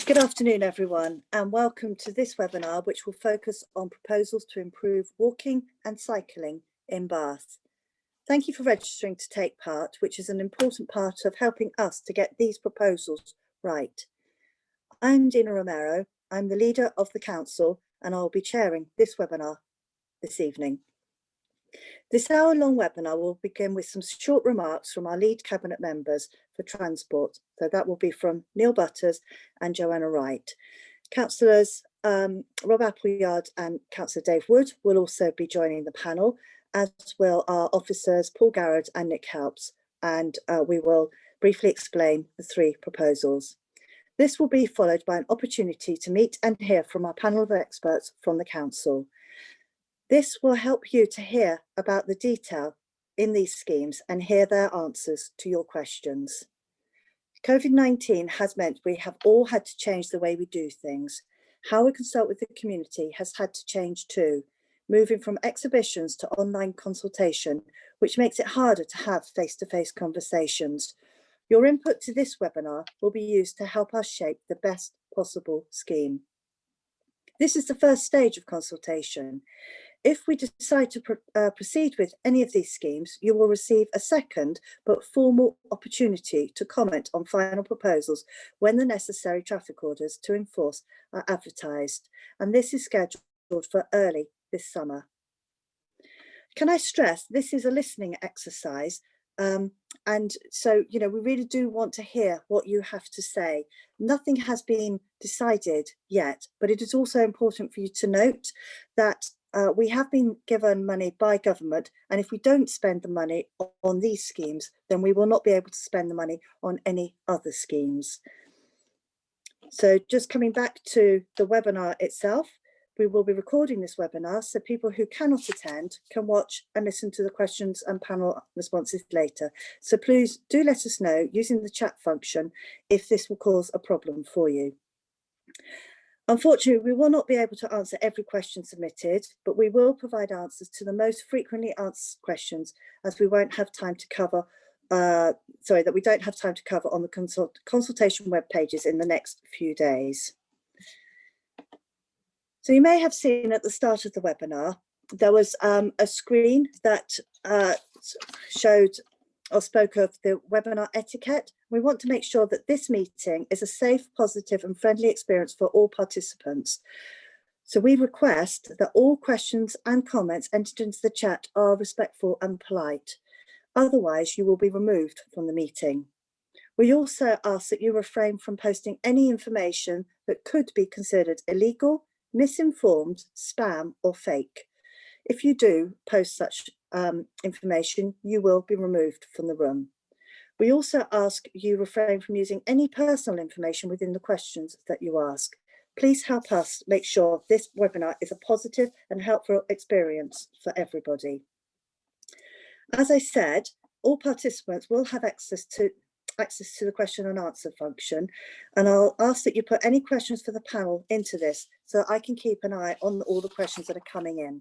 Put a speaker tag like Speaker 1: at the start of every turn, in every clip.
Speaker 1: Good afternoon, everyone, and welcome to this webinar, which will focus on proposals to improve walking and cycling in Bath. Thank you for registering to take part, which is an important part of helping us to get these proposals right. I'm Dina Romero. I'm the leader of the council, and I'll be chairing this webinar this evening. This hour-long webinar will begin with some short remarks from our lead cabinet members for transport. So that will be from Neil Butters and Joanna Wright. Councillors Rob Appleyard and Councillor Dave Wood will also be joining the panel, as will our officers Paul Garrod and Nick Helps, and we will briefly explain the three proposals. This will be followed by an opportunity to meet and hear from our panel of experts from the council. This will help you to hear about the detail in these schemes and hear their answers to your questions. COVID-19 has meant we have all had to change the way we do things. How we consult with the community has had to change too, moving from exhibitions to online consultation, which makes it harder to have face-to-face conversations. Your input to this webinar will be used to help us shape the best possible scheme. This is the first stage of consultation. If we decide to proceed with any of these schemes, you will receive a second but formal opportunity to comment on final proposals when the necessary traffic orders to enforce are advertised, and this is scheduled for early this summer. Can I stress this is a listening exercise, and so we really do want to hear what you have to say. Nothing has been decided yet, but it is also important for you to note that we have been given money by government, and if we don't spend the money on these schemes, then we will not be able to spend the money on any other schemes. So just coming back to the webinar itself, we will be recording this webinar so people who cannot attend can watch and listen to the questions and panel responses later. So please do let us know using the chat function if this will cause a problem for you. Unfortunately, we will not be able to answer every question submitted, but we will provide answers to the most frequently asked questions, as we won't have time to cover, that we don't have time to cover on the consultation web pages in the next few days. So you may have seen at the start of the webinar, there was a screen that showed or spoke of the webinar etiquette. We want to make sure that this meeting is a safe, positive and friendly experience for all participants. So we request that all questions and comments entered into the chat are respectful and polite. Otherwise, you will be removed from the meeting. We also ask that you refrain from posting any information that could be considered illegal, misinformed, spam or fake. If you do post such information, you will be removed from the room. We also ask you refrain from using any personal information within the questions that you ask. Please help us make sure this webinar is a positive and helpful experience for everybody. As I said, all participants will have access to the question and answer function, and I'll ask that you put any questions for the panel into this so that I can keep an eye on all the questions that are coming in.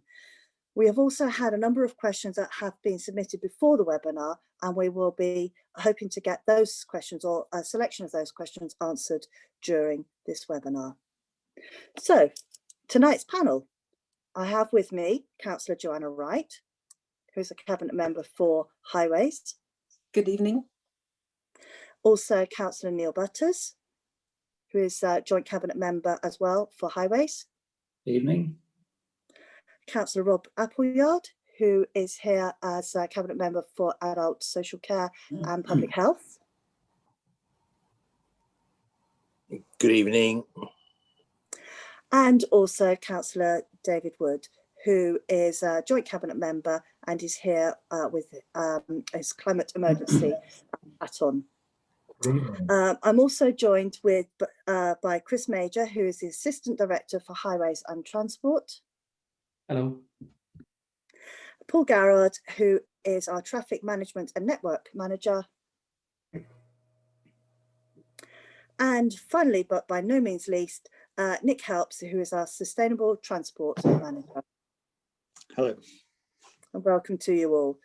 Speaker 1: We have also had a number of questions that have been submitted before the webinar, and we will be hoping to get those questions or a selection of those questions answered during this webinar. So tonight's panel, I have with me Councillor Joanna Wright, who's a cabinet member for Highways.
Speaker 2: Good evening.
Speaker 1: Also Councillor Neil Butters, who is a joint cabinet member as well for Highways.
Speaker 3: Evening.
Speaker 1: Councillor Rob Appleyard, who is here as a cabinet member for adult social care and public health.
Speaker 4: Good evening.
Speaker 1: And also Councillor David Wood, who is a joint cabinet member and is here with his climate emergency hat on. I'm also joined by Chris Major, who is the Assistant Director for Highways and Transport.
Speaker 3: Hello.
Speaker 1: Paul Garrod, who is our Traffic Management and Network Manager. And finally, but by no means least, Nick Helps, who is our Sustainable Transport Manager.
Speaker 4: Hello.
Speaker 1: And welcome to you all.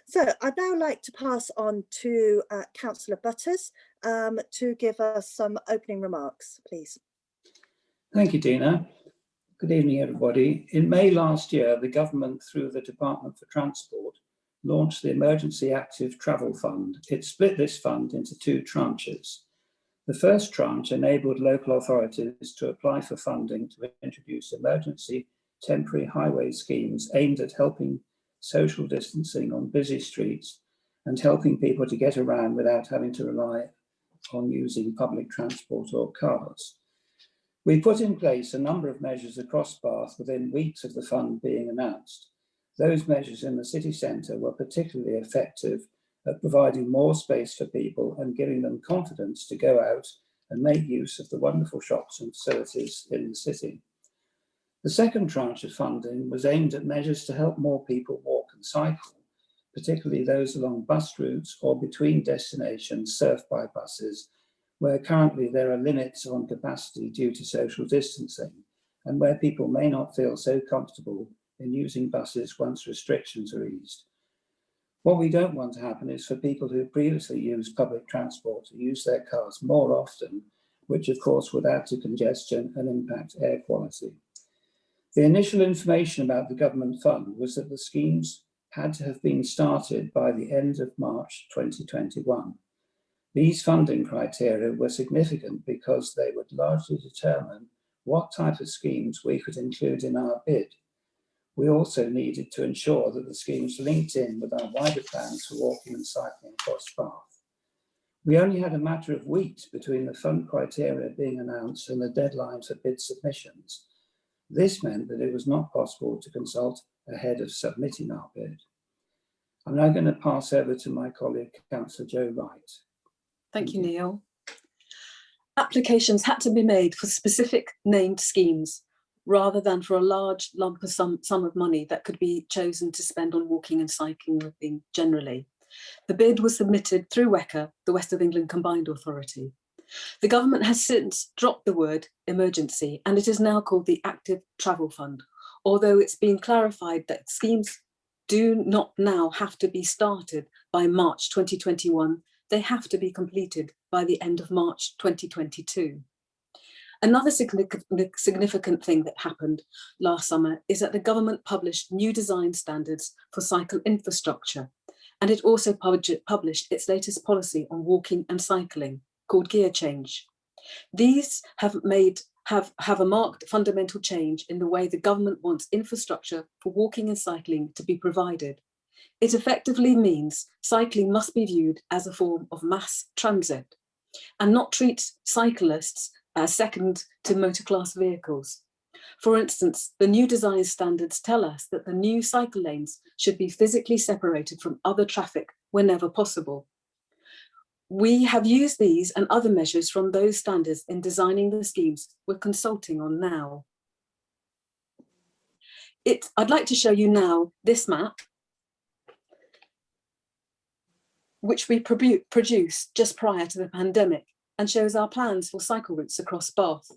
Speaker 1: So I'd now like to pass on to Councillor Butters to give us some opening remarks, please.
Speaker 3: Thank you, Dina. Good evening, everybody. In May last year, the government, through the Department for Transport, launched the Emergency Active Travel Fund. It split this fund into two tranches. The first tranche enabled local authorities to apply for funding to introduce emergency temporary highway schemes aimed at helping social distancing on busy streets and helping people to get around without having to rely on using public transport or cars. We put in place a number of measures across Bath within weeks of the fund being announced. Those measures in the city centre were particularly effective at providing more space for people and giving them confidence to go out and make use of the wonderful shops and facilities in the city. The second tranche of funding was aimed at measures to help more people walk and cycle, particularly those along bus routes or between destinations served by buses, where currently there are limits on capacity due to social distancing, and where people may not feel so comfortable in using buses once restrictions are eased. What we don't want to happen is for people who previously used public transport to use their cars more often, which of course would add to congestion and impact air quality. The initial information about the government fund was that the schemes had to have been started by the end of March 2021. These funding criteria were significant because they would largely determine what type of schemes we could include in our bid. We also needed to ensure that the schemes linked in with our wider plans for walking and cycling across Bath. We only had a matter of weeks between the fund criteria being announced and the deadline for bid submissions. This meant that it was not possible to consult ahead of submitting our bid. I'm now going to pass over to my colleague, Councillor Jo Wright.
Speaker 2: Thank you, Neil. Applications had to be made for specific named schemes rather than for a large lump of sum of money that could be chosen to spend on walking and cycling generally. The bid was submitted through WECA, the West of England Combined Authority. The government has since dropped the word emergency, and it is now called the Active Travel Fund, although it's been clarified that schemes do not now have to be started by March 2021. They have to be completed by the end of March 2022. Another significant thing that happened last summer is that the government published new design standards for cycle infrastructure, and it also published its latest policy on walking and cycling called Gear Change. These have a marked fundamental change in the way the government wants infrastructure for walking and cycling to be provided. It effectively means cycling must be viewed as a form of mass transit and not treat cyclists as second to motor class vehicles. For instance, the new design standards tell us that the new cycle lanes should be physically separated from other traffic whenever possible. We have used these and other measures from those standards in designing the schemes we're consulting on now. I'd like to show you now this map, which we produced just prior to the pandemic, and shows our plans for cycle routes across Bath.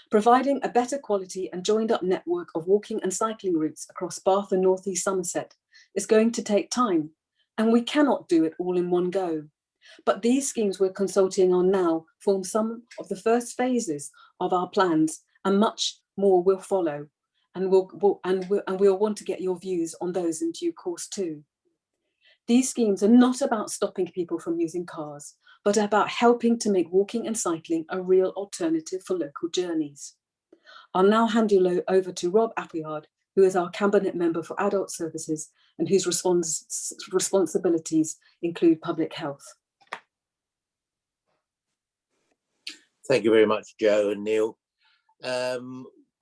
Speaker 2: Providing a better quality and joined up network of walking and cycling routes across Bath and North East Somerset is going to take time, and we cannot do it all in one go. But these schemes we're consulting on now form some of the first phases of our plans, and much more will follow. And we'll want to get your views on those in due course too. These schemes are not about stopping people from using cars, but about helping to make walking and cycling a real alternative for local journeys. I'll now hand you over to Rob Appleyard, who is our Cabinet Member for Adult Services and whose responsibilities include public health.
Speaker 4: Thank you very much, Jo and Neil.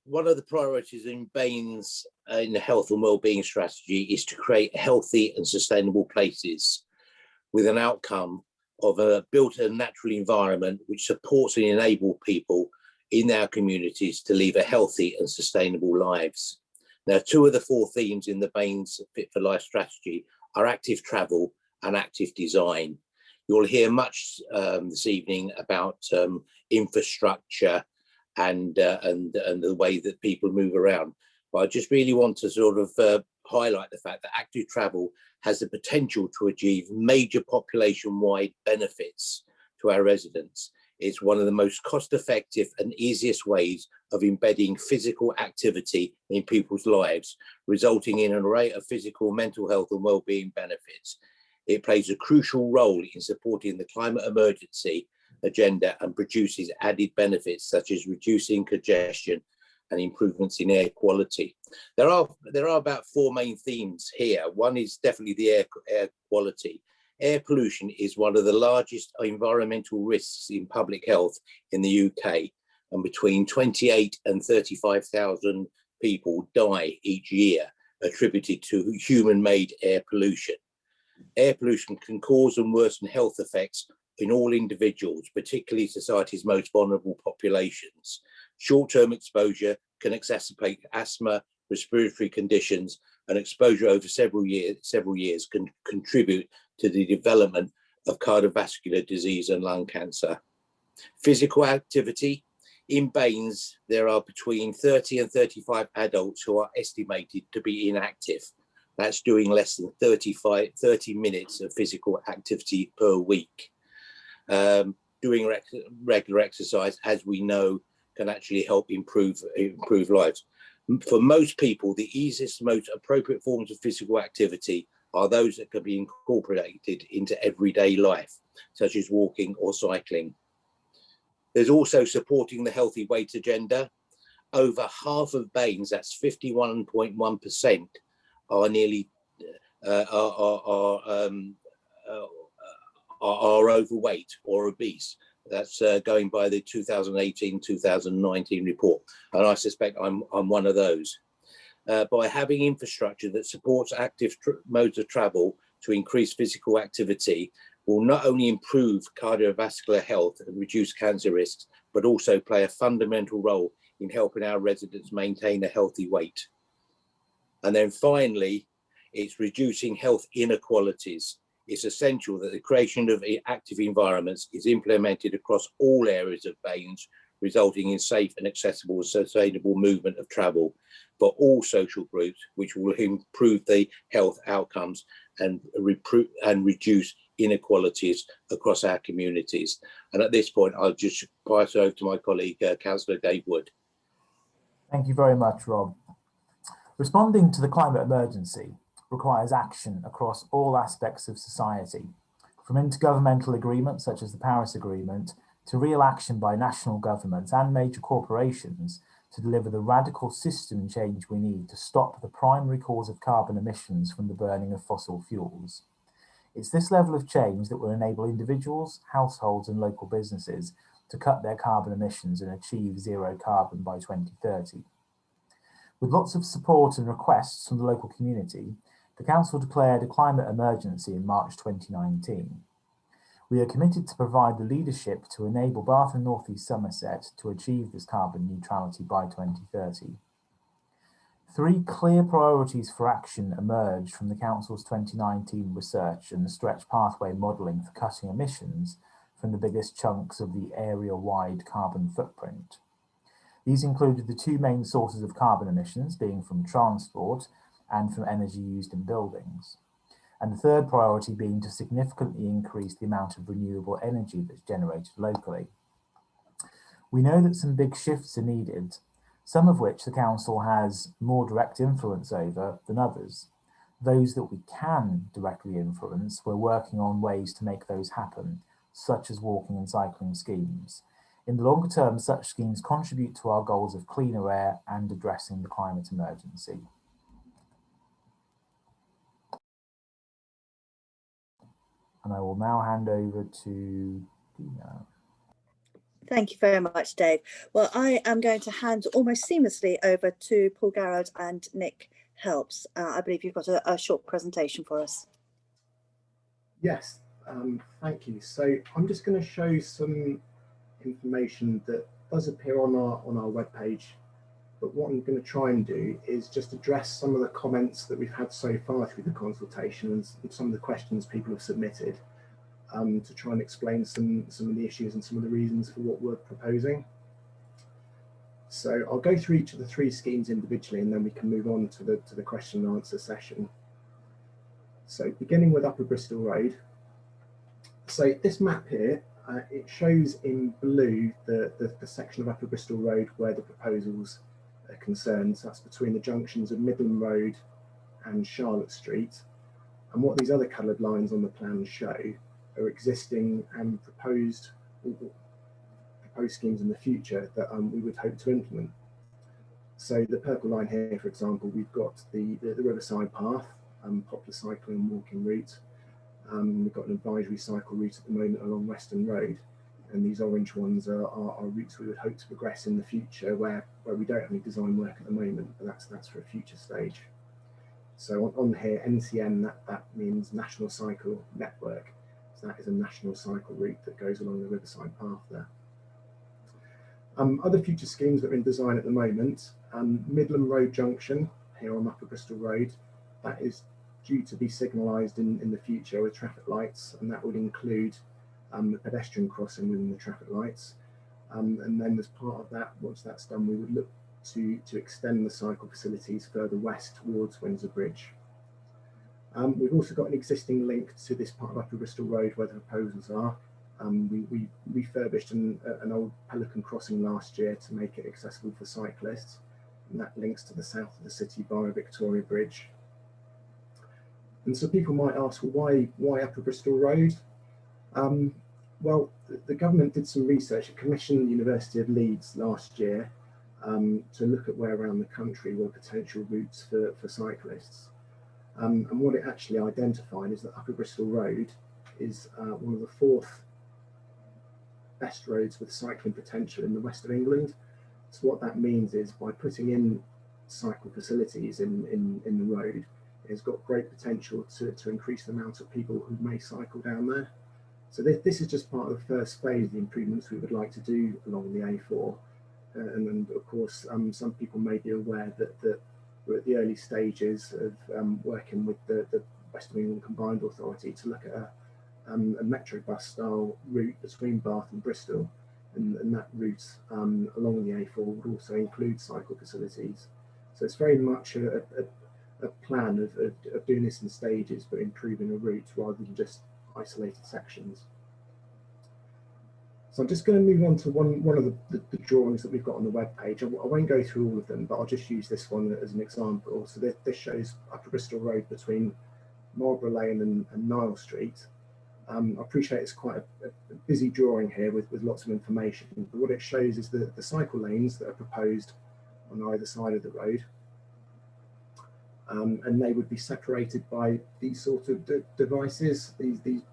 Speaker 4: One of the priorities in Bain's in the health and wellbeing strategy is to create healthy and sustainable places with an outcome of a built and natural environment which supports and enables people in our communities to live a healthy and sustainable lives. Now, two of the four themes in the Bain's Fit for Life strategy are active travel and active design. You'll hear much this evening about infrastructure and the way that people move around. But I just really want to sort of highlight the fact that active travel has the potential to achieve major population-wide benefits to our residents. It's one of the most cost-effective and easiest ways of embedding physical activity in people's lives, resulting in an array of physical, mental health and well-being benefits. It plays a crucial role in supporting the climate emergency agenda and produces added benefits such as reducing congestion and improvements in air quality. There are about 4 main themes here. One is definitely the air quality. Air pollution is one of the largest environmental risks in public health in the UK, and between 28 and 35,000 people die each year attributed to human-made air pollution. Air pollution can cause and worsen health effects in all individuals, particularly society's most vulnerable populations. Short-term exposure can exacerbate asthma, respiratory conditions, and exposure over several years can contribute to the development of cardiovascular disease and lung cancer. Physical activity. In Baines, there are between 30 and 35 adults who are estimated to be inactive. That's doing less than 30 minutes of physical activity per week. Doing regular exercise, as we know, can actually help improve lives. For most people, the easiest, most appropriate forms of physical activity are those that can be incorporated into everyday life, such as walking or cycling. There's also supporting the healthy weight agenda. Over half of Baines, that's 51.1%, are nearly are overweight or obese. That's going by the 2018-2019 report, and I suspect I'm one of those. By having infrastructure that supports active modes of travel to increase physical activity will not only improve cardiovascular health and reduce cancer risks, but also play a fundamental role in helping our residents maintain a healthy weight. And then finally, it's reducing health inequalities. It's essential that the creation of active environments is implemented across all areas of Baines, resulting in safe and accessible and sustainable movement of travel for all social groups, which will improve the health outcomes and reduce inequalities across our communities. And at this point, I'll just pass over to my colleague, Councillor Dave Wood.
Speaker 5: Thank you very much, Rob. Responding to the climate emergency requires action across all aspects of society, from intergovernmental agreements such as the Paris Agreement to real action by national governments and major corporations to deliver the radical system change we need to stop the primary cause of carbon emissions from the burning of fossil fuels. It's this level of change that will enable individuals, households and local businesses to cut their carbon emissions and achieve zero carbon by 2030. With lots of support and requests from the local community, the Council declared a climate emergency in March 2019. We are committed to provide the leadership to enable Bath and North East Somerset to achieve this carbon neutrality by 2030. 3 clear priorities for action emerged from the Council's 2019 research and the stretch pathway modelling for cutting emissions from the biggest chunks of the area-wide carbon footprint. These included the 2 main sources of carbon emissions, being from transport and from energy used in buildings, and the 3rd priority being to significantly increase the amount of renewable energy that's generated locally. We know that some big shifts are needed, some of which the Council has more direct influence over than others. Those that we can directly influence, we're working on ways to make those happen, such as walking and cycling schemes. In the longer term, such schemes contribute to our goals of cleaner air and addressing the climate emergency. And I will now hand over to Dina.
Speaker 1: Thank you very much, Dave. Well, I am going to hand almost seamlessly over to Paul Garrod and Nick Helps. I believe you've got a short presentation for us.
Speaker 6: Yes, thank you. So I'm just going to show some information that does appear on our webpage, but what I'm going to try and do is just address some of the comments that we've had so far through the consultation and some of the questions people have submitted, to try and explain some of the issues and some of the reasons for what we're proposing. So I'll go through each of the 3 schemes individually, and then we can move on to the question and answer session. So beginning with Upper Bristol Road. So this map here it shows in blue the section of Upper Bristol Road where the proposals are concerned. So that's between the junctions of Midland Road and Charlotte Street. And what these other coloured lines on the plan show are existing and proposed schemes in the future that we would hope to implement. So the purple line here, for example, we've got the Riverside Path, popular cycling and walking route. We've got an advisory cycle route at the moment along Western Road, and these orange ones are routes we would hope to progress in the future where we don't have any design work at the moment, but that's for a future stage. So on here, NCN, that means National Cycle Network. So that is a national cycle route that goes along the Riverside Path there. Other future schemes that are in design at the moment, Midland Road Junction here on Upper Bristol Road, that is due to be signalised in the future with traffic lights, and that would include the pedestrian crossing within the traffic lights. And then as part of that, once that's done, we would look to extend the cycle facilities further west towards Windsor Bridge. We've also got an existing link to this part of Upper Bristol Road where the proposals are. We refurbished an old Pelican crossing last year to make it accessible for cyclists, and that links to the south of the city via Victoria Bridge. And so people might ask, well, why Upper Bristol Road? Well, the government did some research. It commissioned the University of Leeds last year to look at where around the country were potential routes for cyclists. And what it actually identified is that Upper Bristol Road is one of the 4th best roads with cycling potential in the west of England. So what that means is by putting in cycle facilities in the road, it's got great potential to increase the amount of people who may cycle down there. So this is just part of the first phase of the improvements we would like to do along the A4. And of course, some people may be aware that we're at the early stages of working with the West of England Combined Authority to look at a metro bus style route between Bath and Bristol. And that route along the A4 would also include cycle facilities. So it's very much a plan of doing this in stages, but improving a route rather than just isolated sections. So I'm just going to move on to one of the drawings that we've got on the web page. I won't go through all of them, but I'll just use this one as an example. So this shows Upper Bristol Road between Marlborough Lane and Nile Street. I appreciate it's quite a busy drawing here with lots of information, but what it shows is the cycle lanes that are proposed on either side of the road. And they would be separated by these sort of devices, these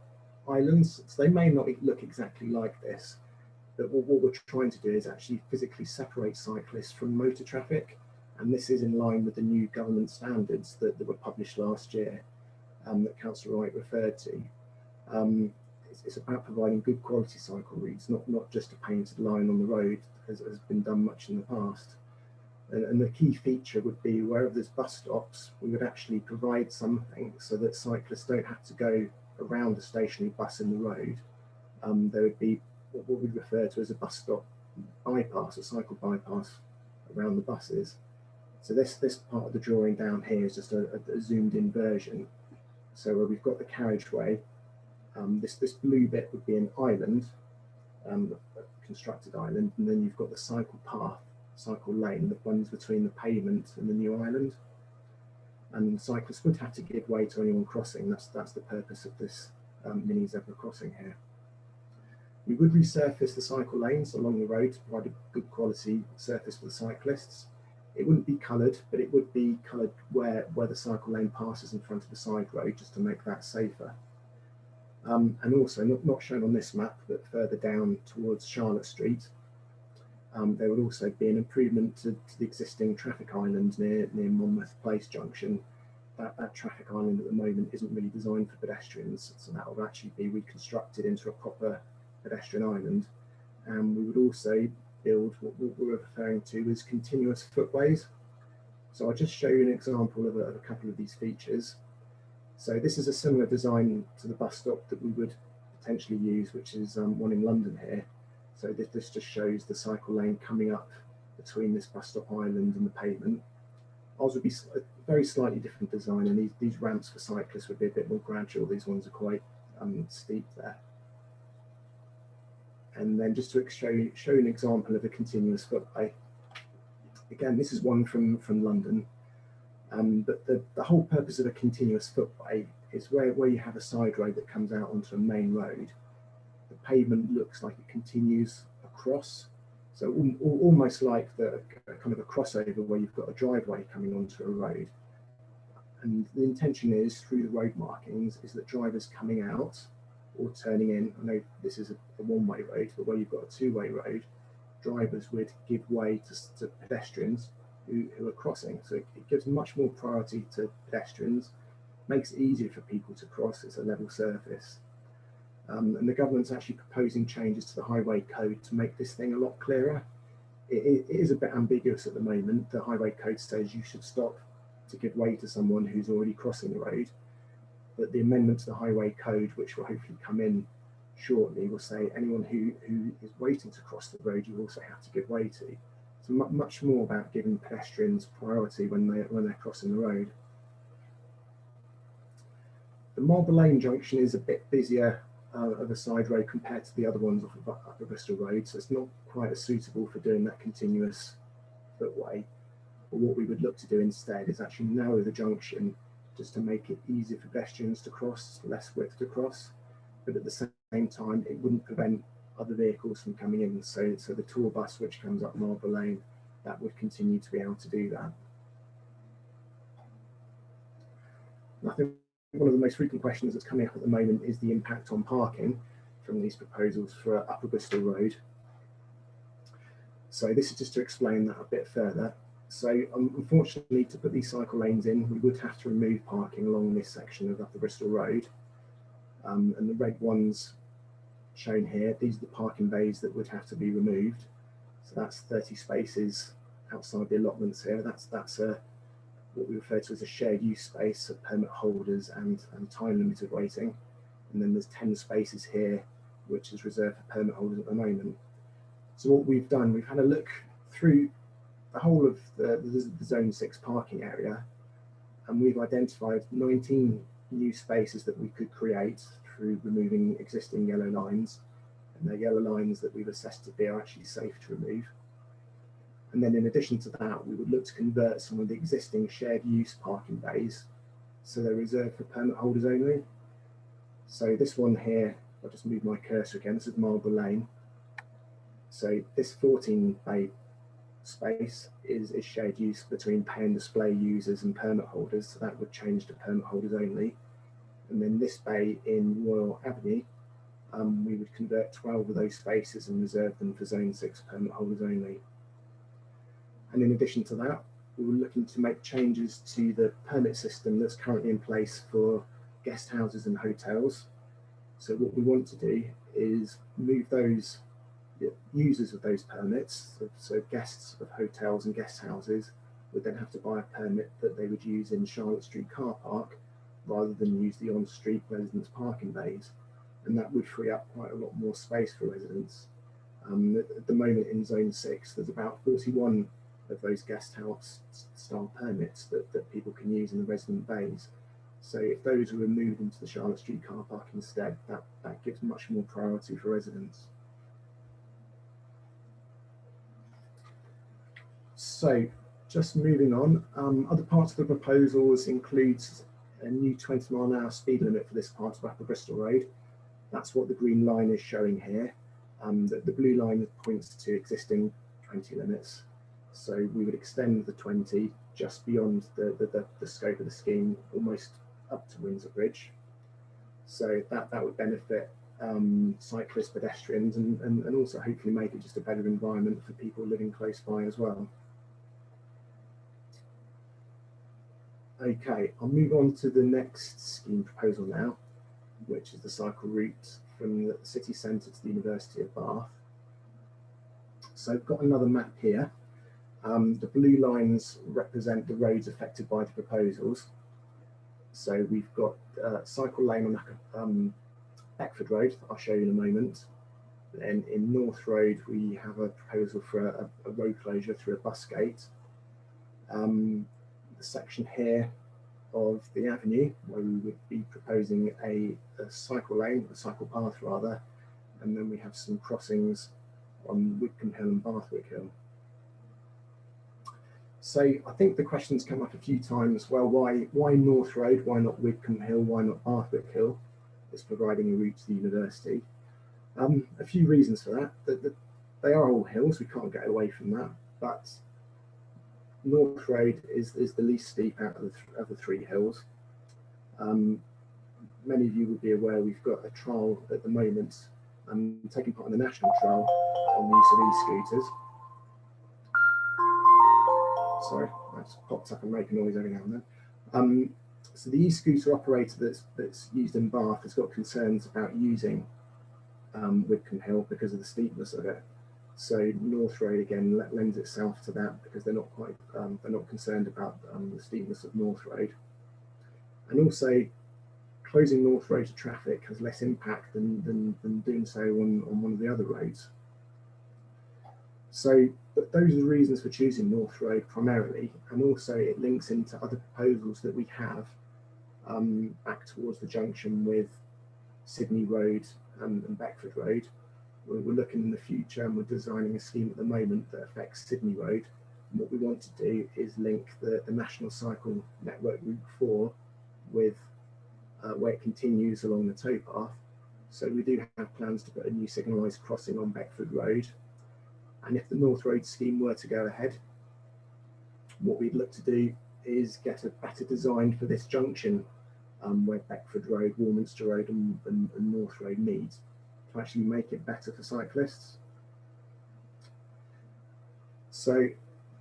Speaker 6: islands. So they may not look exactly like this, but what we're trying to do is actually physically separate cyclists from motor traffic. And this is in line with the new government standards that were published last year that Councillor Wright referred to. It's about providing good quality cycle routes, not just a painted line on the road, as has been done much in the past. And the key feature would be wherever there's bus stops, we would actually provide something so that cyclists don't have to go around a stationary bus in the road. There would be what we refer to as a bus stop bypass, a cycle bypass around the buses. So this part of the drawing down here is just a zoomed in version. So where we've got the carriageway, this blue bit would be an island, a constructed island, and then you've got the cycle path, cycle lane that runs between the pavement and the new island. And cyclists would have to give way to anyone crossing. That's the purpose of this mini zebra crossing here. We would resurface the cycle lanes along the road to provide a good quality surface for the cyclists. It wouldn't be coloured, but it would be coloured where the cycle lane passes in front of the side road, just to make that safer. And also, not shown on this map, but further down towards Charlotte Street, there would also be an improvement to the existing traffic island near Monmouth Place Junction. That traffic island at the moment isn't really designed for pedestrians, so that will actually be reconstructed into a proper pedestrian island. And we would also build what we're referring to as continuous footways. So I'll just show you an example of a couple of these features. So this is a similar design to the bus stop that we would potentially use, which is one in London here. So this just shows the cycle lane coming up between this bus stop island and the pavement. Ours would be a very slightly different design, and these ramps for cyclists would be a bit more gradual. These ones are quite steep there. And then just to show an example of a continuous footway. Again, this is one from London, but the whole purpose of a continuous footway is where you have a side road that comes out onto a main road. The pavement looks like it continues across, so almost like kind of a crossover where you've got a driveway coming onto a road. And the intention is, through the road markings, is that drivers coming out or turning in, I know this is a one-way road, but where you've got a two-way road, drivers would give way to pedestrians who are crossing. So it gives much more priority to pedestrians, makes it easier for people to cross. It's a level surface. And the government's actually proposing changes to the highway code to make this thing a lot clearer. It is a bit ambiguous at the moment. The highway code says you should stop to give way to someone who's already crossing the road. But the amendment to the highway code, which will hopefully come in shortly, will say anyone who is waiting to cross the road, you also have to give way to. So much more about giving pedestrians priority when they're crossing the road. The Marble Lane junction is a bit busier of a side road compared to the other ones off of Upper Bristol Road, so it's not quite as suitable for doing that continuous footway. But what we would look to do instead is actually narrow the junction just to make it easier for pedestrians to cross, less width to cross, but at the same time it wouldn't prevent other vehicles from coming in. So the tour bus which comes up Marble Lane, that would continue to be able to do that. And I think one of the most frequent questions that's coming up at the moment is the impact on parking from these proposals for Upper Bristol Road. So this is just to explain that a bit further. So unfortunately, to put these cycle lanes in, we would have to remove parking along this section of Upper Bristol Road. And the red ones shown here, these are the parking bays that would have to be removed. So that's 30 spaces outside the allotments here. That's what we refer to as a shared use space of permit holders and time limited waiting. And then there's 10 spaces here, which is reserved for permit holders at the moment. So what we've done, we've had a look through the whole of the Zone 6 parking area, and we've identified 19 new spaces that we could create through removing existing yellow lines, and they're yellow lines that we've assessed to be actually safe to remove. And then in addition to that, we would look to convert some of the existing shared use parking bays so they're reserved for permit holders only. So this one here, I'll just move my cursor again, this is Marble Lane. So this 14 bay space is shared use between pay and display users and permit holders, so that would change to permit holders only. And then this bay in Royal Avenue, we would convert 12 of those spaces and reserve them for Zone 6 permit holders only. And in addition to that, we were looking to make changes to the permit system that's currently in place for guest houses and hotels. So what we want to do is move those users of those permits, so guests of hotels and guest houses would then have to buy a permit that they would use in Charlotte Street car park rather than use the on-street residence parking bays, and that would free up quite a lot more space for residents. At the moment in Zone 6, there's about 41 of those guest house style permits that people can use in the resident bays. So if those were moved into the Charlotte Street car park instead, that gives much more priority for residents. So just moving on, other parts of the proposals includes a new 20-mile-an-hour speed limit for this part of Upper Bristol Road. That's what the green line is showing here. The blue line points to existing 20 limits. So we would extend the 20 just beyond the scope of the scheme, almost up to Windsor Bridge. So that would benefit cyclists, pedestrians, and also hopefully make it just a better environment for people living close by as well. Okay, I'll move on to the next scheme proposal now, which is the cycle route from the city centre to the University of Bath. So I've got another map here. The blue lines represent the roads affected by the proposals. So we've got cycle lane on Beckford Road, I'll show you in a moment. Then in North Road, we have a proposal for a road closure through a bus gate. The section here of the avenue, where we would be proposing a cycle lane, a cycle path rather, and then we have some crossings on Widcombe Hill and Bathwick Hill. So I think the question's come up a few times, well, why North Road, why not Widcombe Hill, why not Bathwick Hill is providing a route to the university? A few reasons for that. They are all hills, we can't get away from that, but North Road is the least steep out of the three hills. Many of you will be aware we've got a trial at the moment, taking part in the national trial on the use of e-scooters. Sorry, that's popped up and making noise every now and then. So the e-scooter operator that's used in Bath has got concerns about using Widcombe Hill because of the steepness of it. So North Road again lends itself to that because they're not concerned about the steepness of North Road, and also closing North Road to traffic has less impact than doing so on one of the other roads. So but those are the reasons for choosing North Road primarily, and also it links into other proposals that we have back towards the junction with Sydney Road and Beckford Road. We're looking in the future and we're designing a scheme at the moment that affects Sydney Road. And what we want to do is link the National Cycle Network Route 4 with where it continues along the towpath. So we do have plans to put a new signalised crossing on Beckford Road. And if the North Road scheme were to go ahead, what we'd look to do is get a better design for this junction where Beckford Road, Warminster Road and North Road meet, to actually make it better for cyclists. So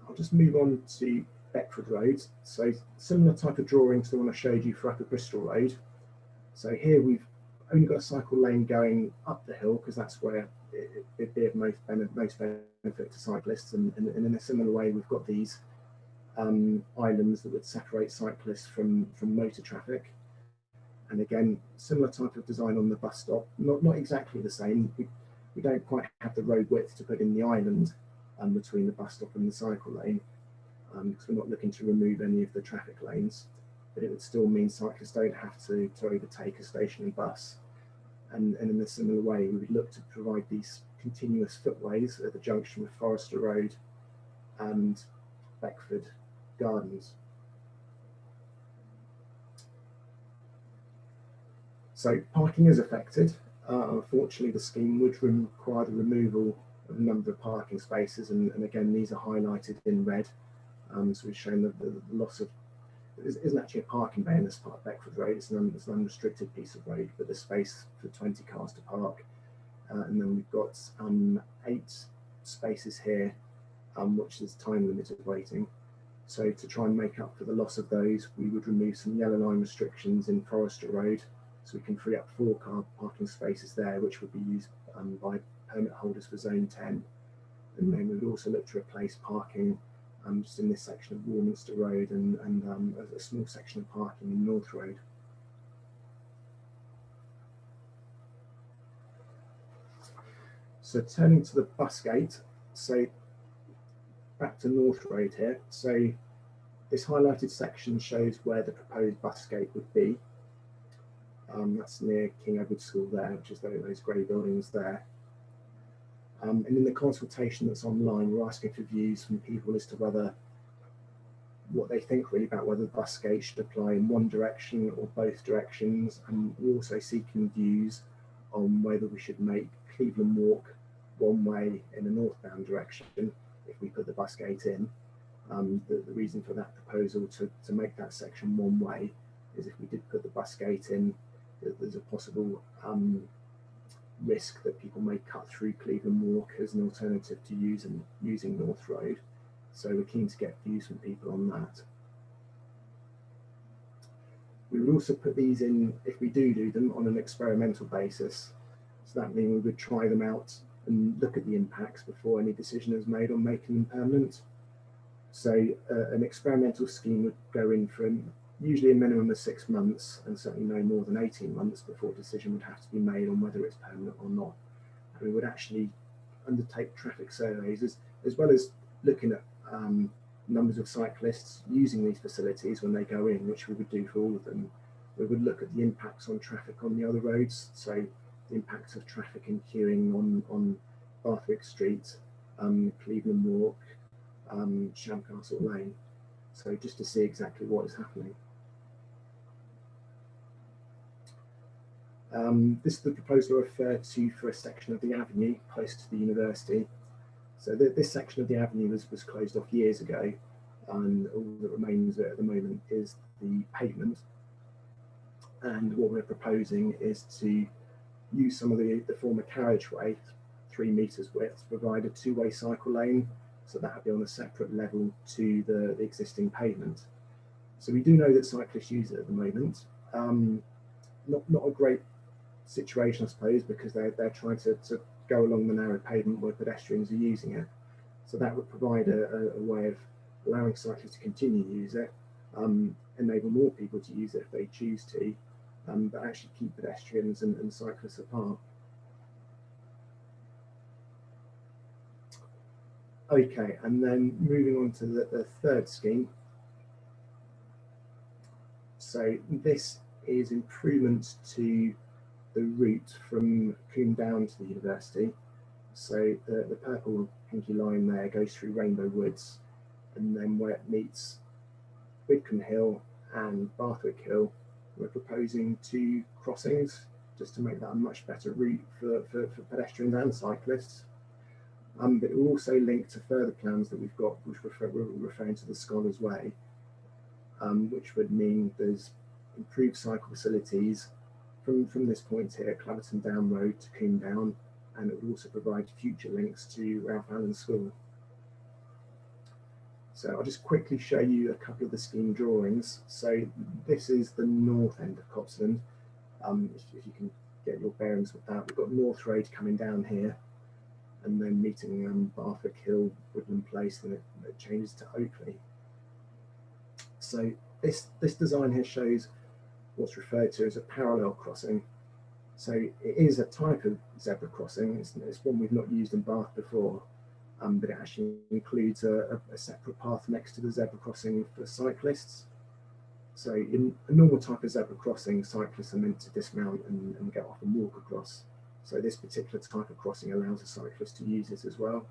Speaker 6: I'll just move on to Beckford Road. So similar type of drawing to the one I showed you for Upper Bristol Road. So here we've only got a cycle lane going up the hill because that's where it'd be of most benefit to cyclists, and in a similar way we've got these islands that would separate cyclists from motor traffic. And again, similar type of design on the bus stop, not exactly the same. We don't quite have the road width to put in the island between the bus stop and the cycle lane, because we're not looking to remove any of the traffic lanes, but it would still mean cyclists don't have to overtake a stationary bus. And in a similar way, we would look to provide these continuous footways at the junction with Forester Road and Beckford Gardens. So parking is affected. Unfortunately, the scheme would require the removal of a number of parking spaces, and again, these are highlighted in red. So we've shown that the loss of, it isn't actually a parking bay in this part of Beckford Road, it's an unrestricted piece of road, but there's space for 20 cars to park. And then we've got 8 spaces here, which is time limited waiting. So to try and make up for the loss of those, we would remove some yellow line restrictions in Forester Road, so we can free up 4 car parking spaces there, which would be used by permit holders for Zone 10. And then we would also look to replace parking just in this section of Warminster Road and a small section of parking in North Road. So turning to the bus gate, so back to North Road here. So this highlighted section shows where the proposed bus gate would be. That's near King Edward School there, which is those grey buildings there. And in the consultation that's online, we're asking for views from people as to what they think really about whether the bus gate should apply in one direction or both directions. And we're also seeking views on whether we should make Cleveland Walk one way in a northbound direction if we put the bus gate in. The reason for that proposal to make that section one way is if we did put the bus gate in, there's a possible risk that people may cut through Cleveland Walk as an alternative to using North Road. So we're keen to get views from people on that. We would also put these in, if we do them, on an experimental basis. So that means we would try them out and look at the impacts before any decision is made on making them permanent. So an experimental scheme would go in for usually a minimum of 6 months, and certainly no more than 18 months before a decision would have to be made on whether it's permanent or not. And we would actually undertake traffic surveys as well as looking at numbers of cyclists using these facilities when they go in, which we would do for all of them. We would look at the impacts on traffic on the other roads, so the impacts of traffic and queuing on Bathwick Street, Cleveland Walk, Shamcastle Lane. So just to see exactly what is happening. This is the proposal I referred to for a section of the avenue close to the university. So this section of the avenue was closed off years ago, and all that remains at the moment is the pavement. And what we're proposing is to use some of the former carriageway, 3 metres width, to provide a 2-way cycle lane. So that would be on a separate level to the existing pavement. So we do know that cyclists use it at the moment. Not a great situation, I suppose, because they're trying to go along the narrow pavement where pedestrians are using it. So that would provide a way of allowing cyclists to continue to use it, enable more people to use it if they choose to, but actually keep pedestrians and cyclists apart. Okay, and then moving on to the third scheme. So this is improvements to the route from Combe Down to the university. So the purple pinky line there goes through Rainbow Woods, and then where it meets Widcombe Hill and Bathwick Hill, we're proposing 2 crossings just to make that a much better route for pedestrians and cyclists. But it will also link to further plans that we've got, which we're referring to the Scholars Way, which would mean there's improved cycle facilities from this point here, Claverton Down Road to Combe Down, and it would also provide future links to Ralph Allen School. So I'll just quickly show you a couple of the scheme drawings. So this is the north end of Copseland. If you can get your bearings with that, we've got North Road coming down here, and then meeting Bathwick Hill, Woodland Place, and it changes to Oakley. So this design here shows what's referred to as a parallel crossing. So it is a type of zebra crossing. It's one we've not used in Bath before, but it actually includes a separate path next to the zebra crossing for cyclists. So in a normal type of zebra crossing, cyclists are meant to dismount and get off and walk across. So this particular type of crossing allows a cyclist to use it as well.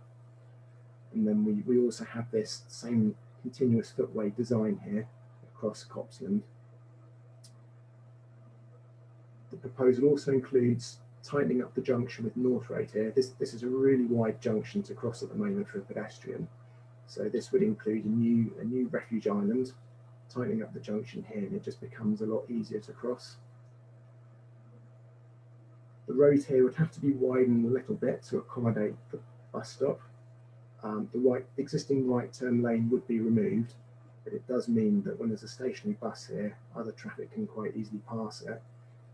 Speaker 6: And then we also have this same continuous footway design here across Copseland. The proposal also includes tightening up the junction with North Road here. This is a really wide junction to cross at the moment for a pedestrian. So this would include a new refuge island, tightening up the junction here, and it just becomes a lot easier to cross. The road here would have to be widened a little bit to accommodate the bus stop. The existing right turn lane would be removed, but it does mean that when there's a stationary bus here, other traffic can quite easily pass it.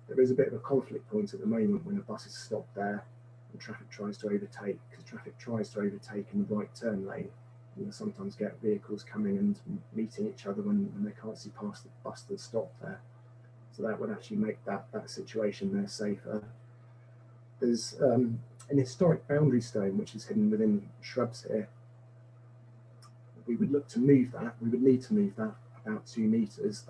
Speaker 6: There is a bit of a conflict point at the moment when a bus is stopped there and traffic tries to overtake, because traffic tries to overtake in the right turn lane. And you'll sometimes get vehicles coming and meeting each other when they can't see past the bus that's stopped there. So that would actually make that situation there safer. There's an historic boundary stone which is hidden within shrubs here. We would look to move that. We would need to move that about 2 metres.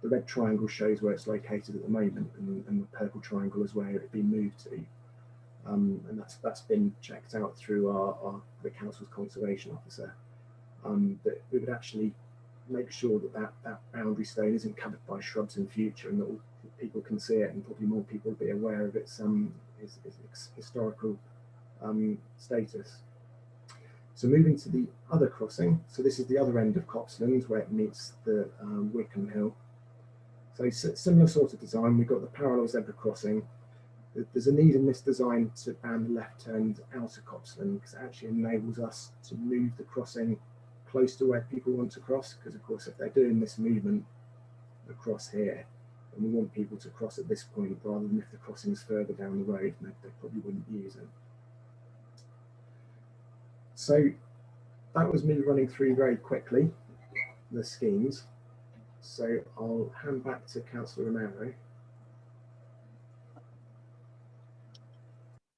Speaker 6: The red triangle shows where it's located at the moment, and the purple triangle is where it'd be moved to. And that's been checked out through the council's conservation officer. That we would actually make sure that boundary stone isn't covered by shrubs in future, and that all people can see it, and probably more people will be aware of its historical status. So moving to the other crossing, so this is the other end of Copseland where it meets the Widcombe Hill. So similar sort of design, we've got the parallel zebra crossing. There's a need in this design to ban the left turn out of Copseland, because it actually enables us to move the crossing close to where people want to cross, because of course if they're doing this movement across here, and we want people to cross at this point rather than if the crossing is further down the road, and they probably wouldn't use it. So that was me running through very quickly the schemes. So I'll hand back to Councillor Romero.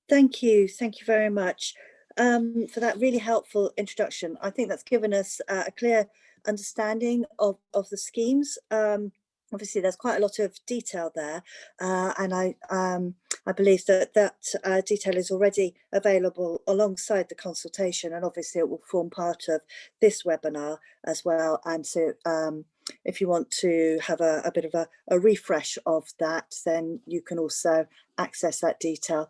Speaker 1: Thank you very much for that really helpful introduction. I think that's given us a clear understanding of the schemes. Obviously, there's quite a lot of detail there, and I believe that detail is already available alongside the consultation, and obviously it will form part of this webinar as well. And so if you want to have a bit of a refresh of that, then you can also access that detail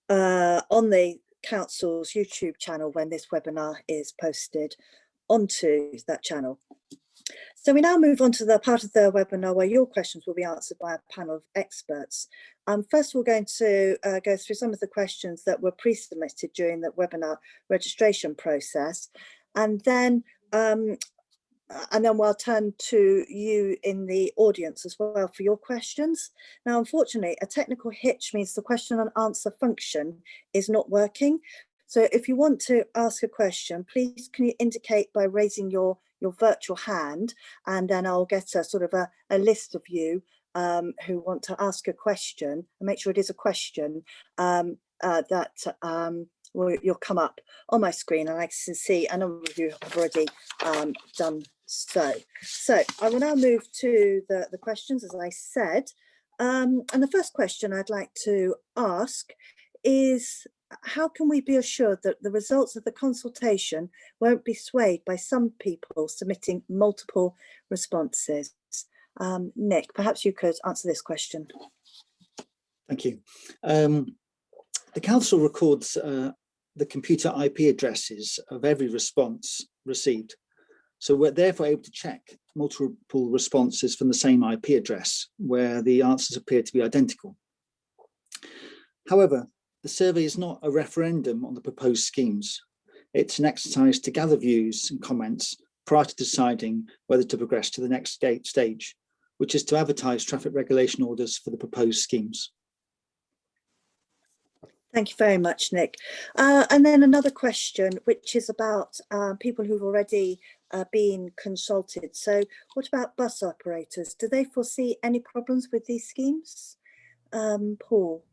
Speaker 1: on the Council's YouTube channel when this webinar is posted onto that channel. So we now move on to the part of the webinar where your questions will be answered by a panel of experts. First, we're going to go through some of the questions that were pre-submitted during the webinar registration process, and then we'll turn to you in the audience as well for your questions. Now, unfortunately, a technical hitch means the question and answer function is not working. So if you want to ask a question, please can you indicate by raising your virtual hand, and then I'll get a sort of a list of you who want to ask a question, and make sure it is a question you'll come up on my screen, and I can see a number of you have already done so. So I will now move to the questions, as I said. And the first question I'd like to ask is, how can we be assured that the results of the consultation won't be swayed by some people submitting multiple responses? Nick, perhaps you could answer this question.
Speaker 7: Thank you. The council records the computer IP addresses of every response received. So we're therefore able to check multiple responses from the same IP address where the answers appear to be identical. However, the survey is not a referendum on the proposed schemes. It's an exercise to gather views and comments prior to deciding whether to progress to the next stage, which is to advertise traffic regulation orders for the proposed schemes.
Speaker 1: Thank you very much, Nick. And then another question, which is about people who've already been consulted. So what about bus operators? Do they foresee any problems with these schemes? Paul?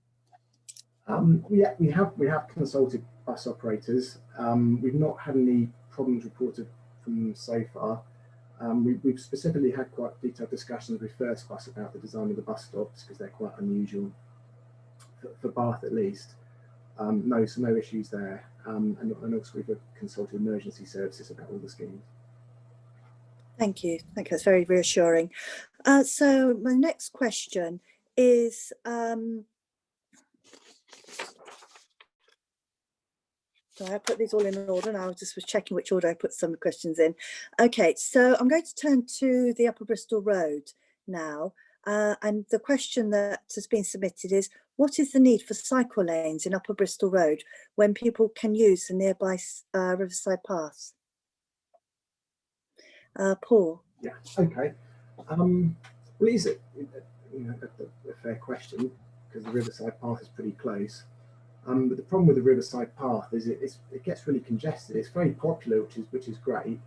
Speaker 6: Yeah, we have consulted bus operators. We've not had any problems reported from them so far. We've specifically had quite detailed discussions with First Bus about the design of the bus stops, because they're quite unusual for Bath at least. No issues there. And also we've consulted emergency services about all the schemes.
Speaker 1: Thank you. I think that's very reassuring. So my next question is, so I put these all in order, and I just was checking which order I put some questions in. Okay, so I'm going to turn to the Upper Bristol Road now. And the question that has been submitted is, what is the need for cycle lanes in Upper Bristol Road when people can use the nearby Riverside Path? Paul?
Speaker 6: Yeah, okay. Well, is it a fair question, because the Riverside Path is pretty close. But the problem with the Riverside Path is it gets really congested. It's very popular, which is great,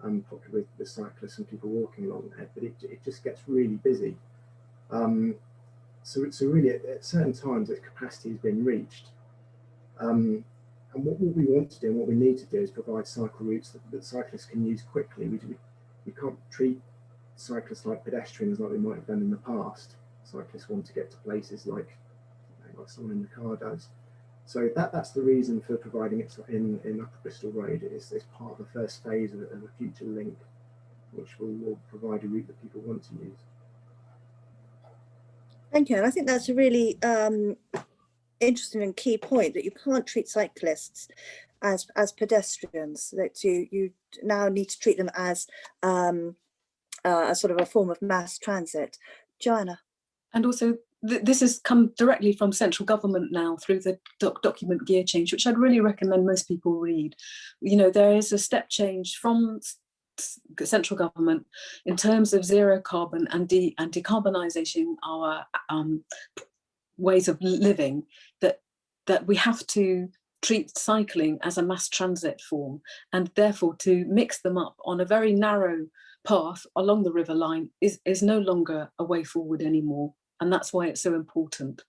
Speaker 6: popular with cyclists and people walking along there, but it just gets really busy. So really at certain times its capacity has been reached. And what we want to do and what we need to do is provide cycle routes that cyclists can use quickly. We can't treat cyclists like pedestrians like we might have done in the past. Cyclists want to get to places like someone in the car does. So that's the reason for providing it in Upper Bristol Road. It's part of the first phase of a future link, which will provide a route that people want to use.
Speaker 1: Thank you. And I think that's a really interesting and key point, that you can't treat cyclists as pedestrians, that you now need to treat them as a sort of a form of mass transit. Joanna?
Speaker 2: And also, this has come directly from central government now through the document Gear Change, which I'd really recommend most people read. You know, there is a step change from central government in terms of zero carbon and decarbonisation our ways of living, that we have to treat cycling as a mass transit form, and therefore to mix them up on a very narrow path along the river line is no longer a way forward anymore. And that's why it's so important.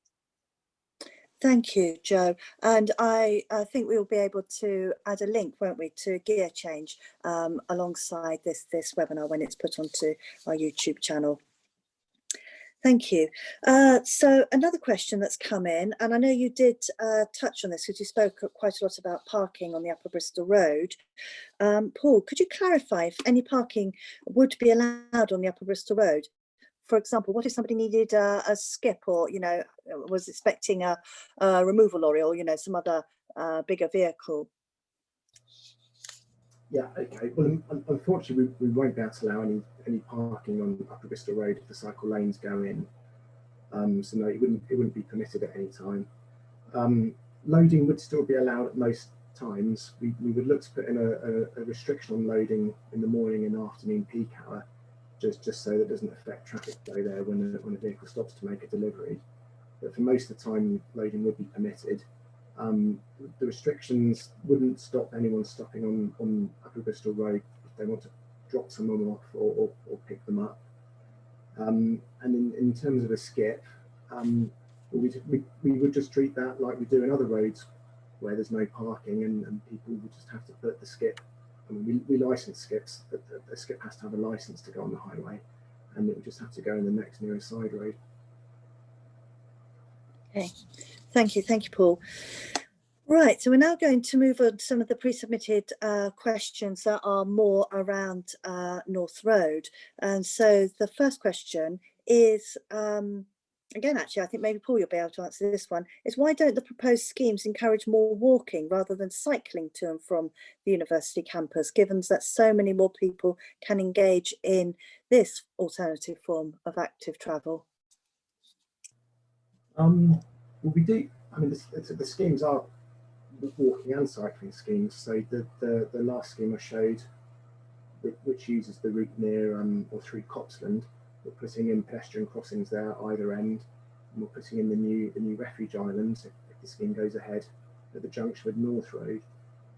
Speaker 1: Thank you, Jo. And I think we'll be able to add a link, won't we, to Gear Change alongside this webinar when it's put onto our YouTube channel. Thank you. So another question that's come in, and I know you did touch on this because you spoke quite a lot about parking on the Upper Bristol Road. Paul, could you clarify if any parking would be allowed on the Upper Bristol Road? For example, what if somebody needed a skip, or, you know, was expecting a removal lorry, or, you know, some other bigger vehicle?
Speaker 6: Yeah, okay. Well, unfortunately, we won't be able to allow any parking on Upper Bristol Road if the cycle lanes go in. So no, it wouldn't be permitted at any time. Loading would still be allowed at most times. We would look to put in a restriction on loading in the morning and afternoon peak hour, just so that it doesn't affect traffic flow there when a vehicle stops to make a delivery. But for most of the time, loading would be permitted. The restrictions wouldn't stop anyone stopping on Upper Bristol Road if they want to drop someone off or pick them up. And in terms of a skip, we would just treat that like we do in other roads where there's no parking, and people would just have to put the skip. I mean, we license skips, but the skip has to have a license to go on the highway, and it would just have to go in the next nearest side road.
Speaker 1: Okay, thank you, Paul. Right, so we're now going to move on to some of the pre-submitted questions that are more around North Road. And so the first question is, again, actually, I think maybe Paul, you'll be able to answer this one, is why don't the proposed schemes encourage more walking rather than cycling to and from the university campus, given that so many more people can engage in this alternative form of active travel?
Speaker 6: Well, we do. I mean, the schemes are walking and cycling schemes. So the last scheme I showed, which uses the route near or through Copsland, we're putting in pedestrian crossings there either end, and we're putting in the new refuge islands if the scheme goes ahead at the junction with North Road.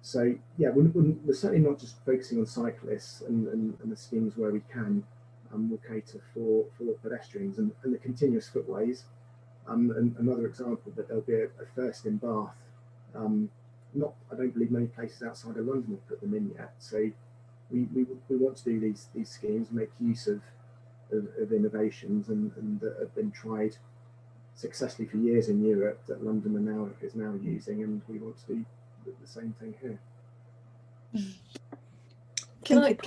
Speaker 6: So yeah, we're certainly not just focusing on cyclists, and the schemes where we can will cater for pedestrians and the continuous footways. And another example that there'll be a first in Bath. I don't believe many places outside of London have put them in yet. So we want to do these schemes, make use of innovations and that have been tried successfully for years in Europe that London is now using, and we want to do the same thing here.
Speaker 2: Can I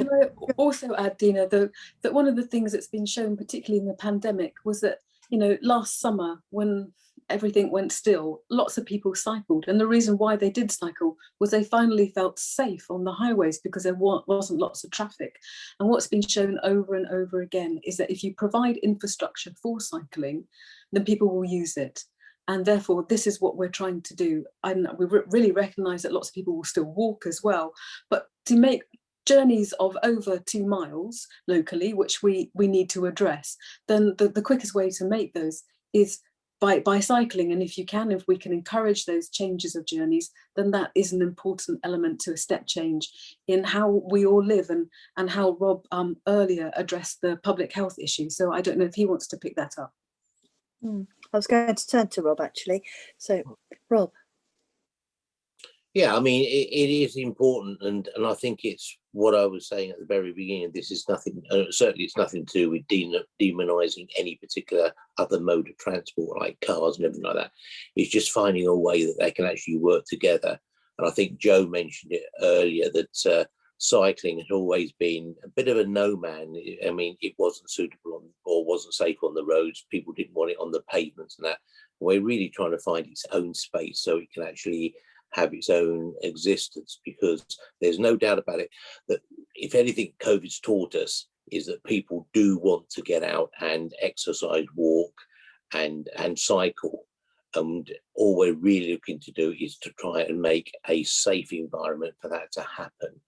Speaker 2: also add, Dina, that one of the things that's been shown, particularly in the pandemic, was that, you know, last summer when everything went still, lots of people cycled, and the reason why they did cycle was they finally felt safe on the highways because there wasn't lots of traffic. And what's been shown over and over again is that if you provide infrastructure for cycling, then people will use it. And therefore, this is what we're trying to do. And we really recognise that lots of people will still walk as well, but to make journeys of over 2 miles locally, which we need to address, then the quickest way to make those is by cycling. And if we can encourage those changes of journeys, then that is an important element to a step change in how we all live, and how Rob earlier addressed the public health issue. So I don't know if he wants to pick that up.
Speaker 1: I was going to turn to Rob, actually. So, Rob.
Speaker 4: Yeah, I mean, it is important, and I think it's what I was saying at the very beginning. This is nothing, certainly it's nothing to do with demonising any particular other mode of transport like cars and everything like that. It's just finding a way that they can actually work together. And I think Joe mentioned it earlier that cycling had always been a bit of a no-man. I mean, it wasn't suitable or wasn't safe on the roads. People didn't want it on the pavements and that. We're really trying to find its own space so it can actually have its own existence, because there's no doubt about it that if anything COVID's taught us is that people do want to get out and exercise, walk and cycle, and all we're really looking to do is to try and make a safe environment for that to happen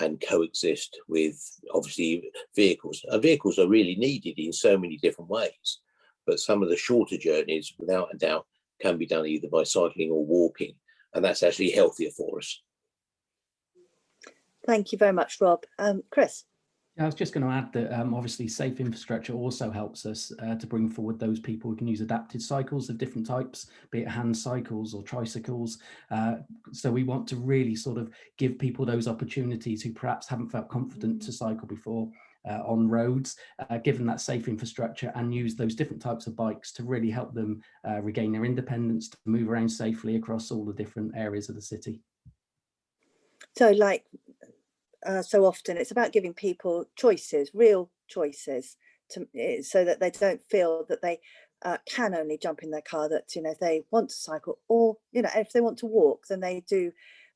Speaker 4: and coexist with obviously vehicles. Vehicles are really needed in so many different ways, but some of the shorter journeys without a doubt can be done either by cycling or walking. And that's actually healthier for us.
Speaker 1: Thank you very much, Rob. Chris?
Speaker 8: I was just going to add that obviously safe infrastructure also helps us to bring forward those people who can use adapted cycles of different types, be it hand cycles or tricycles. So we want to really sort of give people those opportunities who perhaps haven't felt confident to cycle before, on roads, given that safe infrastructure, and use those different types of bikes to really help them regain their independence, to move around safely across all the different areas of the city.
Speaker 1: So like so often it's about giving people choices, real choices, so that they don't feel that they can only jump in their car, that, you know, if they want to cycle, or, you know, if they want to walk, then they do,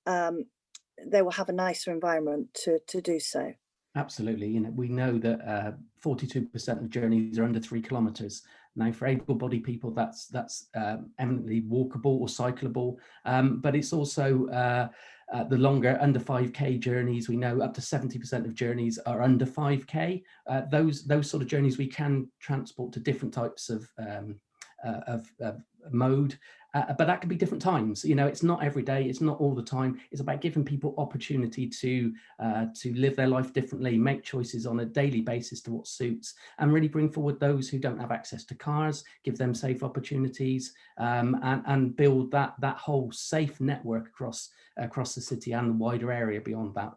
Speaker 1: they will have a nicer environment to do so.
Speaker 8: Absolutely. You know, we know that 42% of journeys are under 3 kilometres. Now, for able-bodied people, that's eminently walkable or cyclable, but it's also the longer under 5k journeys. We know up to 70% of journeys are under 5k. Those sort of journeys we can transport to different types of mode, but that can be different times. You know, it's not every day, it's not all the time. It's about giving people opportunity to live their life differently, make choices on a daily basis to what suits, and really bring forward those who don't have access to cars, give them safe opportunities, and build that whole safe network across the city and the wider area beyond that.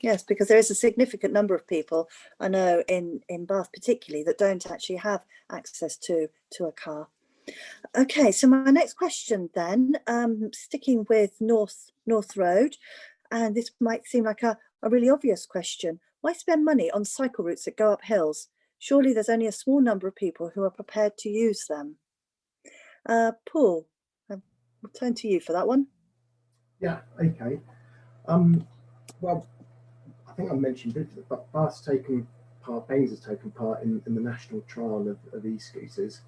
Speaker 1: Yes, because there is a significant number of people, I know, in Bath particularly, that don't actually have access to a car. Okay, so my next question then, sticking with North Road, and this might seem like a really obvious question. Why spend money on cycle routes that go up hills? Surely there's only a small number of people who are prepared to use them. Paul, I'll turn to you for that one.
Speaker 6: Yeah, okay. Well, I think I mentioned briefly, but Bains has taken part in the national trial of e-scooters.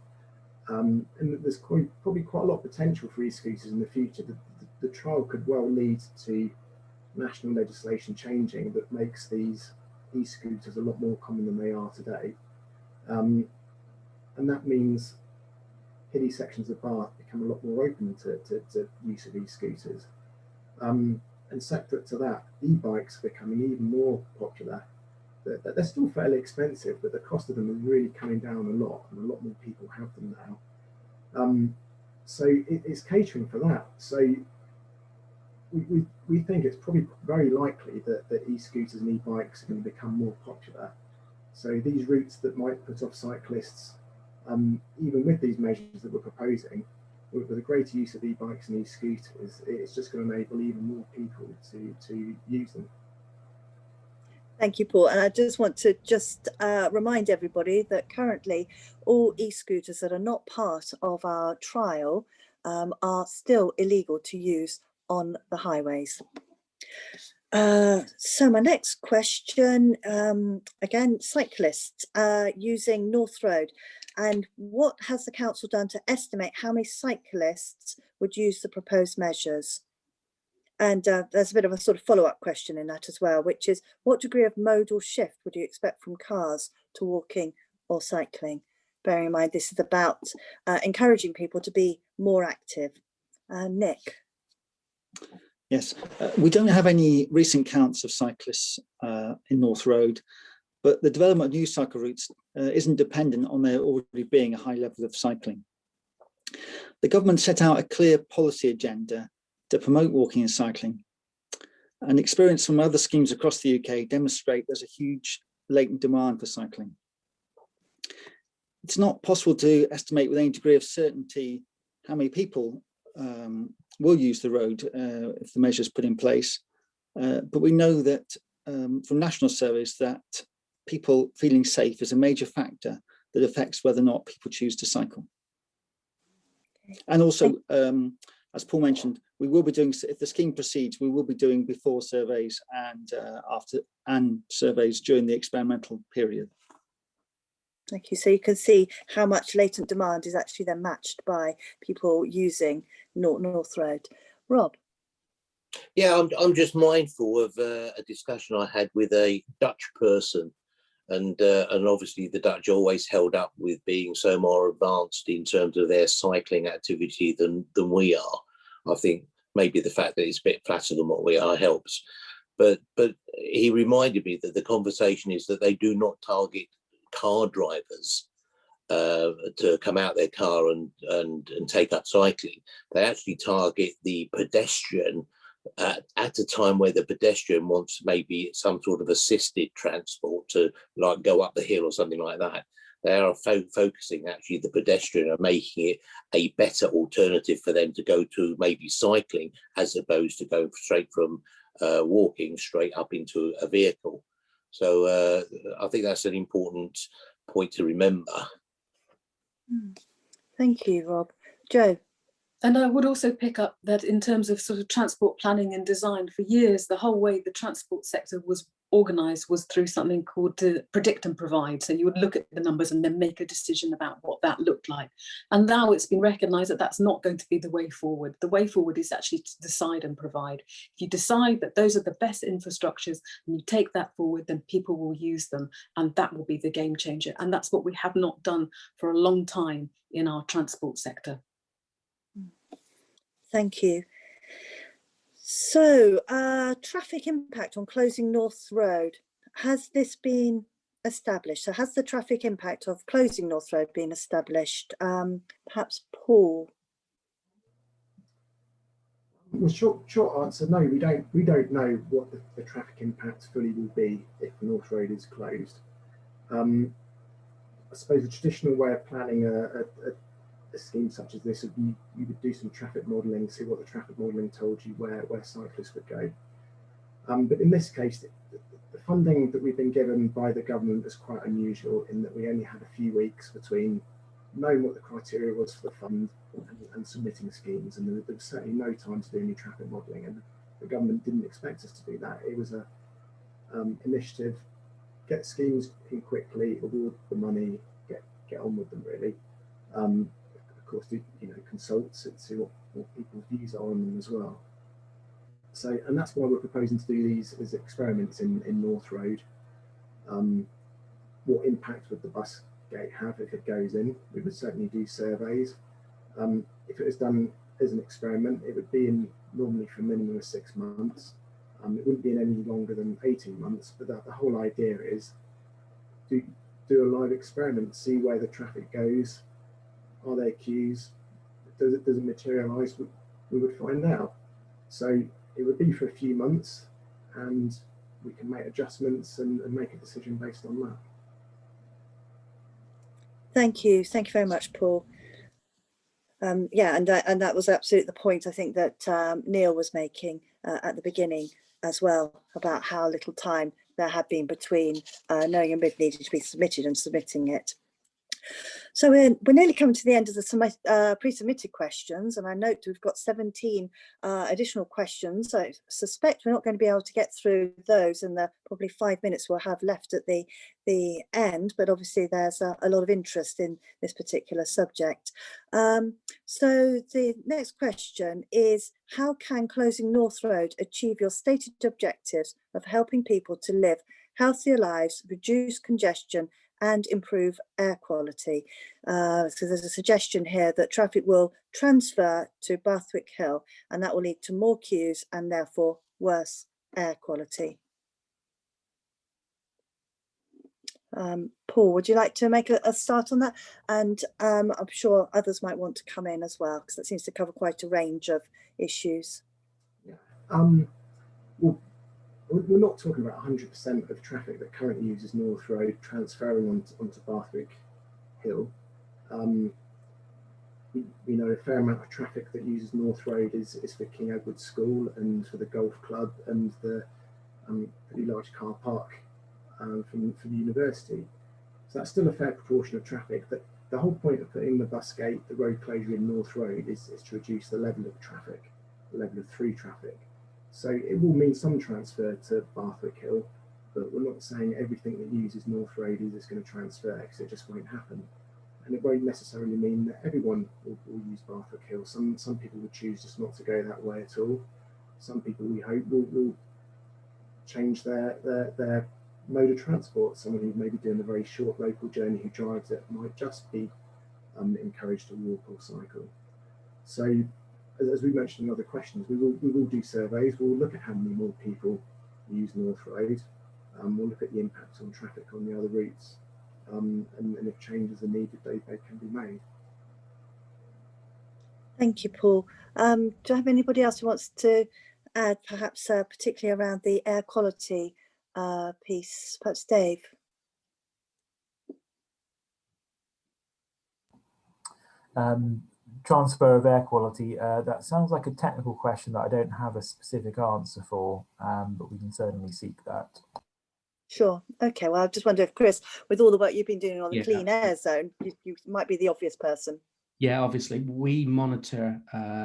Speaker 6: And there's probably quite a lot of potential for e-scooters in the future. The trial could well lead to national legislation changing that makes these e-scooters a lot more common than they are today. And that means hilly sections of Bath become a lot more open to use of e-scooters. And separate to that, e-bikes are becoming even more popular. They're still fairly expensive, but the cost of them is really coming down a lot, and a lot more people have them now. So it's catering for that. So we think it's probably very likely that e-scooters and e-bikes are going to become more popular. So these routes that might put off cyclists, even with these measures that we're proposing, with a greater use of e-bikes and e-scooters, it's just going to enable even more people to use them.
Speaker 1: Thank you, Paul. And I just want to remind everybody that currently all e-scooters that are not part of our trial are still illegal to use on the highways. So my next question, again, cyclists using North Road. And what has the council done to estimate how many cyclists would use the proposed measures? And there's a bit of a sort of follow-up question in that as well, which is, what degree of modal shift would you expect from cars to walking or cycling? Bearing in mind this is about encouraging people to be more active. Nick.
Speaker 7: Yes, we don't have any recent counts of cyclists in North Road, but the development of new cycle routes isn't dependent on there already being a high level of cycling. The government set out a clear policy agenda to promote walking and cycling, and experience from other schemes across the UK demonstrate there's a huge latent demand for cycling. It's not possible to estimate with any degree of certainty how many people will use the road if the measures put in place, but we know that from national surveys that people feeling safe is a major factor that affects whether or not people choose to cycle. And also, as Paul mentioned, we will be doing, if the scheme proceeds, we will be doing before surveys and after, and surveys during the experimental period.
Speaker 1: Thank you. So you can see how much latent demand is actually then matched by people using North Road. Rob?
Speaker 4: Yeah, I'm just mindful of a discussion I had with a Dutch person, and obviously the Dutch are always held up with being so more advanced in terms of their cycling activity than we are. I think maybe the fact that it's a bit flatter than what we are helps, but he reminded me that the conversation is that they do not target car drivers to come out their car and take up cycling. They actually target the pedestrian at a time where the pedestrian wants maybe some sort of assisted transport to like go up the hill or something like that. They are focusing actually the pedestrian and making it a better alternative for them to go to maybe cycling as opposed to going straight from walking straight up into a vehicle. So I think that's an important point to remember.
Speaker 1: Thank you, Rob. Joe?
Speaker 2: And I would also pick up that in terms of sort of transport planning and design, for years, the whole way the transport sector was organised was through something called to predict and provide. So you would look at the numbers and then make a decision about what that looked like. And now it's been recognised that that's not going to be the way forward. The way forward is actually to decide and provide. If you decide that those are the best infrastructures and you take that forward, then people will use them, and that will be the game changer. And that's what we have not done for a long time in our transport sector.
Speaker 1: Thank you. So, traffic impact on closing North Road, has this been established? So has the traffic impact of closing North Road been established? Perhaps Paul?
Speaker 6: Well, short answer, no, we don't know what the traffic impact fully will be if North Road is closed. I suppose the traditional way of planning a scheme such as this would be you would do some traffic modelling, see what the traffic modelling told you where cyclists would go. But in this case, the funding that we've been given by the government is quite unusual in that we only had a few weeks between knowing what the criteria was for the fund and submitting schemes, and there was certainly no time to do any traffic modelling, and the government didn't expect us to do that. It was a initiative, get schemes in quickly, award the money, get on with them really. Of course, consult to see what people's views are on them as well. So, and that's why we're proposing to do these as experiments in North Road. What impact would the bus gate have if it goes in? We would certainly do surveys. If it was done as an experiment, it would be in normally for a minimum of 6 months. It wouldn't be in any longer than 18 months, but the whole idea is do a live experiment, see where the traffic goes. Are there queues? Does it materialise? We would find out. So it would be for a few months, and we can make adjustments and make a decision based on that.
Speaker 1: Thank you very much, Paul. Yeah, and that was absolutely the point I think that Neil was making at the beginning as well, about how little time there had been between knowing a bid needed to be submitted and submitting it. So we're nearly coming to the end of the pre-submitted questions, and I note we've got 17 additional questions. I suspect we're not going to be able to get through those in the probably 5 minutes we'll have left at the end, but obviously there's a lot of interest in this particular subject. So the next question is, how can closing North Road achieve your stated objectives of helping people to live healthier lives, reduce congestion and improve air quality? So there's a suggestion here that traffic will transfer to Bathwick Hill, and that will lead to more queues and therefore worse air quality. Paul, would you like to make a start on that? And I'm sure others might want to come in as well, because that seems to cover quite a range of issues.
Speaker 6: Yeah. Well, we're not talking about 100% of traffic that currently uses North Road transferring onto Bathwick Hill. We know a fair amount of traffic that uses North Road is for King Edward School and for the golf club and the pretty large car park from the university. So that's still a fair proportion of traffic. That the whole point of putting the bus gate, the road closure in North Road is to reduce the level of traffic, the level of through traffic. So it will mean some transfer to Bathwick Hill, but we're not saying everything that uses North Road is going to transfer, because it just won't happen. And it won't necessarily mean that everyone will use Bathwick Hill. Some people will choose just not to go that way at all. Some people, we hope, will change their mode of transport. Someone who may be doing a very short local journey who drives it might just be encouraged to walk or cycle. So, as we mentioned in other questions, we will do surveys. We'll look at how many more people use North Road. We'll look at the impact on traffic on the other routes, and if changes are needed, they can be made.
Speaker 1: Thank you, Paul. Do I have anybody else who wants to add, perhaps particularly around the air quality piece? Perhaps Dave.
Speaker 5: Transfer of air quality, that sounds like a technical question that I don't have a specific answer for, but we can certainly seek that.
Speaker 1: Sure. Okay. Well, I just wonder if Chris, with all the work you've been doing on the
Speaker 8: Yeah.
Speaker 1: clean air zone, you might be the obvious person.
Speaker 8: Yeah, obviously, we monitor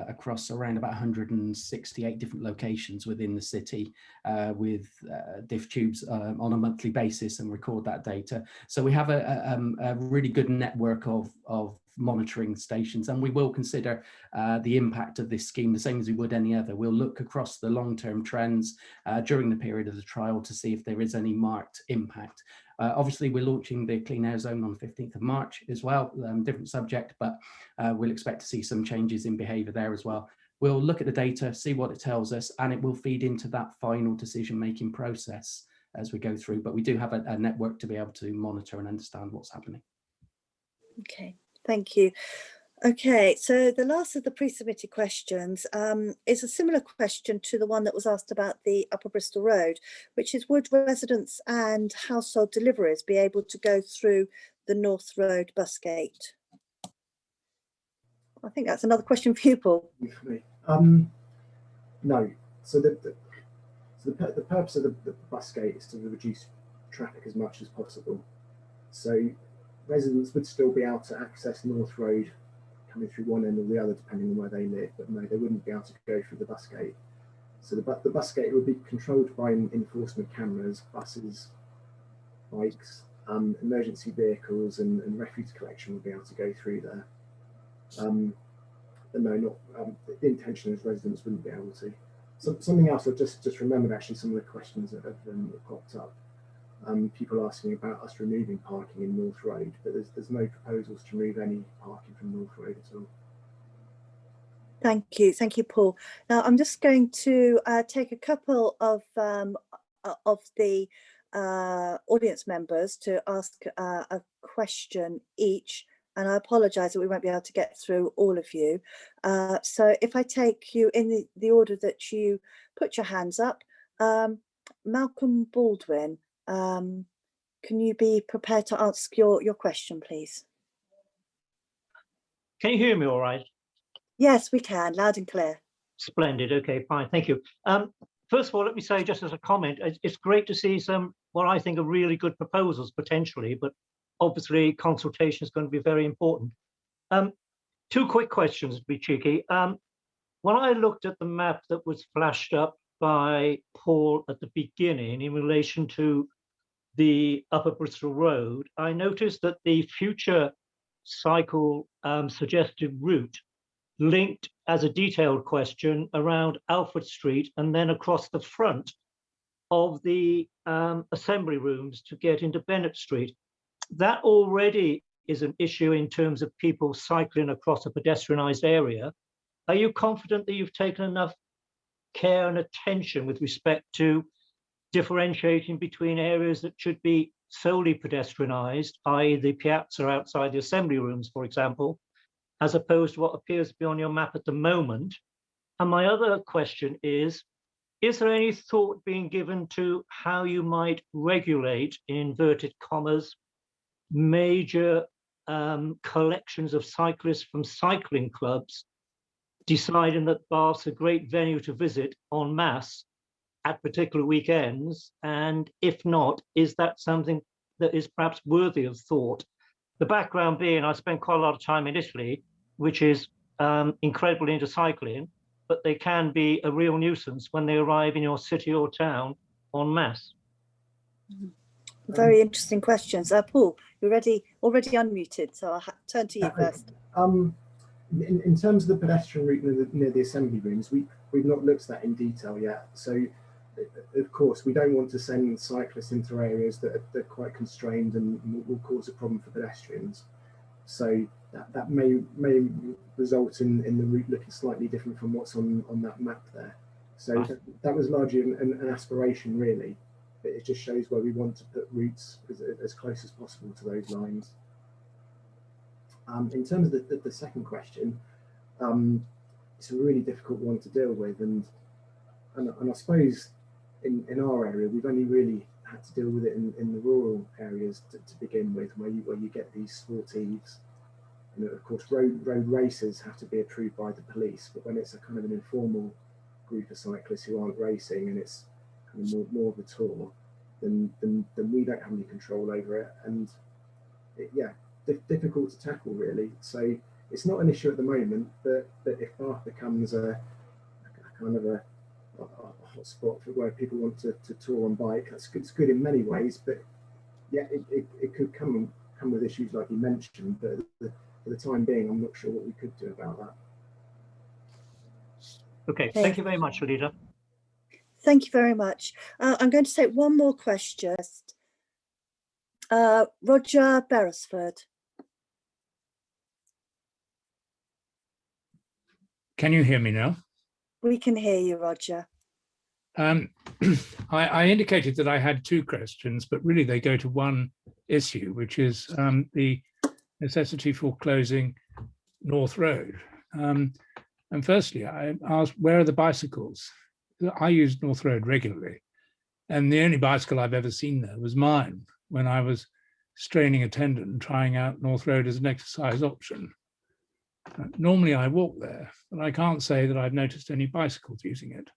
Speaker 8: across around about 168 different locations within the city with diff tubes on a monthly basis and record that data. So we have a really good network of monitoring stations, and we will consider the impact of this scheme the same as we would any other. We'll look across the long-term trends during the period of the trial to see if there is any marked impact. Obviously, we're launching the Clean Air Zone on the 15th of March as well, different subject, but we'll expect to see some changes in behaviour there as well. We'll look at the data, see what it tells us, and it will feed into that final decision-making process as we go through. But we do have a network to be able to monitor and understand what's happening.
Speaker 1: Okay, thank you. Okay, so the last of the pre-submitted questions is a similar question to the one that was asked about the Upper Bristol Road, which is, would residents and household deliveries be able to go through the North Road bus gate? I think that's another question for you, Paul.
Speaker 6: No. So the purpose of the bus gate is to reduce traffic as much as possible. So residents would still be able to access North Road coming through one end or the other, depending on where they live, but no, they wouldn't be able to go through the bus gate. So the bus gate would be controlled by enforcement cameras, buses, bikes, emergency vehicles, and refuse collection would be able to go through there. But no, not the intention is residents wouldn't be able to. Something else I just remembered, actually, some of the questions that have popped up. People asking about us removing parking in North Road, but there's no proposals to remove any parking from North Road at all.
Speaker 1: Thank you, Paul. Now I'm just going to take a couple of the audience members to ask a question each, and I apologise that we won't be able to get through all of you. So if I take you in the order that you put your hands up, Malcolm Baldwin. Can you be prepared to ask your question, please?
Speaker 9: Can you hear me all right?
Speaker 1: Yes, we can, loud and clear.
Speaker 9: Splendid. Okay, fine. Thank you. First of all, let me say, just as a comment, it's great to see some what I think are really good proposals potentially, but obviously consultation is going to be very important. Two quick questions to be cheeky. When I looked at the map that was flashed up by Paul at the beginning in relation to the Upper Bristol Road, I noticed that the future cycle suggested route linked as a detailed question around Alfred Street and then across the front of the assembly rooms to get into Bennett Street. That already is an issue in terms of people cycling across a pedestrianised area. Are you confident that you've taken enough care and attention with respect to differentiating between areas that should be solely pedestrianised, i.e. the piazza outside the assembly rooms, for example, as opposed to what appears to be on your map at the moment? And my other question is there any thought being given to how you might regulate, in inverted commas, major collections of cyclists from cycling clubs, deciding that Bath's a great venue to visit en masse at particular weekends? And if not, is that something that is perhaps worthy of thought? The background being, I spent quite a lot of time in Italy, which is incredibly into cycling, but they can be a real nuisance when they arrive in your city or town en masse.
Speaker 1: Very interesting questions. Paul, you're already unmuted, so I'll turn to you first.
Speaker 6: In terms of the pedestrian route near the assembly rooms, we've not looked at that in detail yet. So, of course, we don't want to send cyclists into areas that are quite constrained and will cause a problem for pedestrians. So that may result in the route looking slightly different from what's on that map there. So that was largely an aspiration, really. But it just shows where we want to put routes as close as possible to those lines. In terms of the second question, it's a really difficult one to deal with, and and I suppose in our area, we've only really had to deal with it in the rural areas to begin with, where you get these sportives. And of course, road races have to be approved by the police, but when it's a kind of an informal group of cyclists who aren't racing and it's kind of more of a tour, then we don't have any control over it, and difficult to tackle really. So it's not an issue at the moment, but if Bath becomes a kind of a hot spot for where people want to tour on bike, that's good. It's good in many ways, but yeah, it could come with issues like you mentioned. But for the time being, I'm not sure what we could do about that.
Speaker 9: Okay, thank you very much, Alida.
Speaker 1: Thank you very much. I'm going to take one more question. Roger Beresford.
Speaker 10: Can you hear me now?
Speaker 1: We can hear you, Roger.
Speaker 10: I indicated that I had two questions, but really they go to one issue, which is the necessity for closing North Road. And firstly, I asked, where are the bicycles? I use North Road regularly, and the only bicycle I've ever seen there was mine when I was straining a tendon and trying out North Road as an exercise option. Normally I walk there, but I can't say that I've noticed any bicycles using it.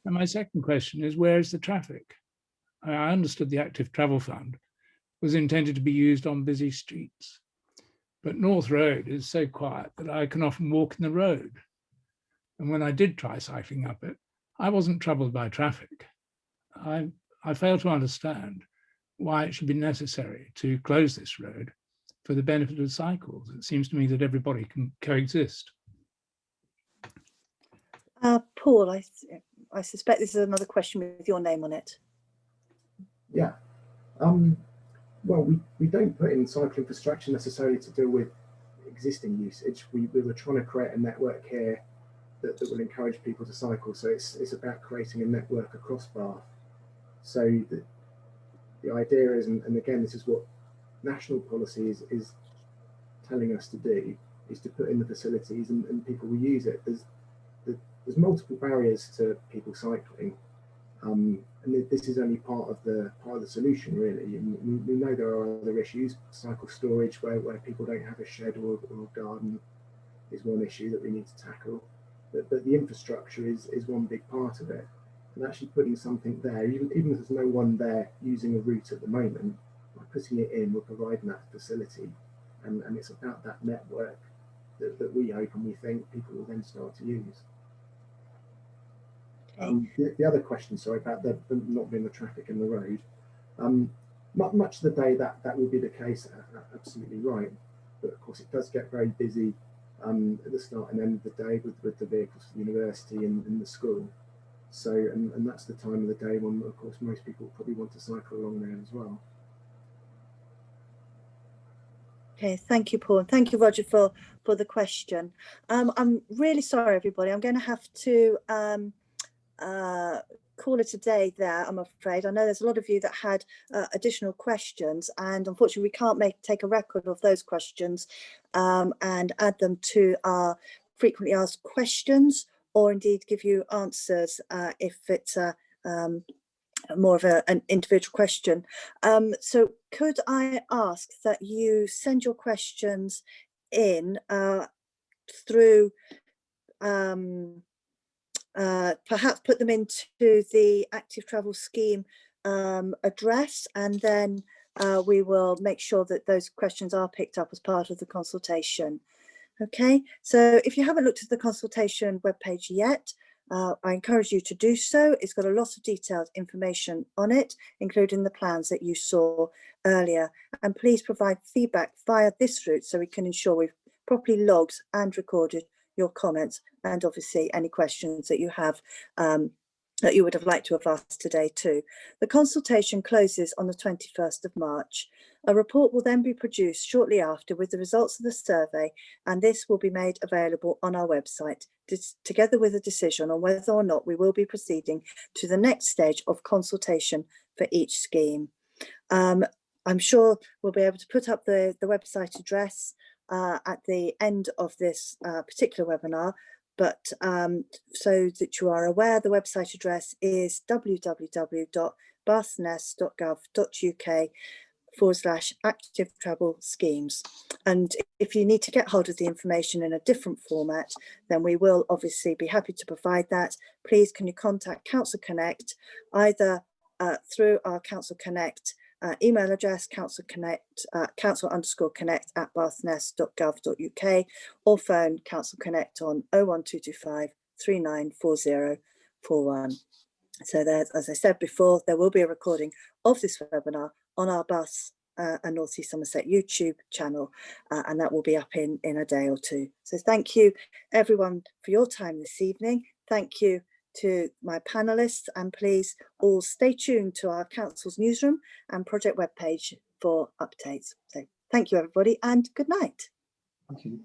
Speaker 10: And my second question is, where is the traffic? I understood the Active Travel Fund was intended to be used on busy streets, but North Road is so quiet that I can often walk in the road. And when I did try cycling up it, I wasn't troubled by traffic. I fail to understand why it should be necessary to close this road for the benefit of cycles. It seems to me that everybody can coexist.
Speaker 1: Paul, I suspect this is another question with your name on it.
Speaker 6: Yeah. Well, we don't put in cycle infrastructure necessarily to deal with existing usage. We were trying to create a network here that will encourage people to cycle. So it's about creating a network across Bath. So the idea is, and again, this is what national policy is telling us to do, is to put in the facilities and people will use it. There's multiple barriers to people cycling, and this is only part of the solution really. And we know there are other issues. Cycle storage, where people don't have a shed or a garden, is one issue that we need to tackle. But the infrastructure is one big part of it. And actually putting something there, even if there's no one there using a route at the moment, by putting it in, we're providing that facility. And it's about that network that we hope and we think people will then start to use. The other question, sorry, about the not being the traffic in the road. Much of the day that will be the case, absolutely right. But of course it does get very busy at the start and end of the day with the vehicles for the university and the school. So, and that's the time of the day when, of course, most people probably want to cycle along there as well.
Speaker 1: Okay, thank you, Paul. Thank you, Roger, for the question. I'm really sorry, everybody. I'm going to have to call it a day there, I'm afraid. I know there's a lot of you that had additional questions, and unfortunately we can't take a record of those questions and add them to our frequently asked questions, or indeed give you answers if it's more of an individual question. So could I ask that you send your questions in through perhaps put them into the Active Travel Scheme address, and then we will make sure that those questions are picked up as part of the consultation. Okay, so if you haven't looked at the consultation webpage yet, I encourage you to do so. It's got a lot of detailed information on it, including the plans that you saw earlier. And please provide feedback via this route so we can ensure we've properly logged and recorded your comments, and obviously any questions that you have that you would have liked to have asked today too. The consultation closes on the 21st of March. A report will then be produced shortly after with the results of the survey, and this will be made available on our website, together with a decision on whether or not we will be proceeding to the next stage of consultation for each scheme. I'm sure we'll be able to put up the website address at the end of this particular webinar, but so that you are aware, the website address is www.bathnest.gov.uk/active travel schemes. And if you need to get hold of the information in a different format, then we will obviously be happy to provide that. Please can you contact Council Connect either through our Council Connect email address, council_connect@bathnest.gov.uk, or phone Council Connect on 01225 394041. So there's, as I said before, there will be a recording of this webinar on our bus and North East Somerset YouTube channel, and that will be up in a day or two. So thank you everyone for your time this evening. Thank you to my panelists, and please all stay tuned to our council's newsroom and project webpage for updates. So thank you everybody, and good night.
Speaker 3: Thank you.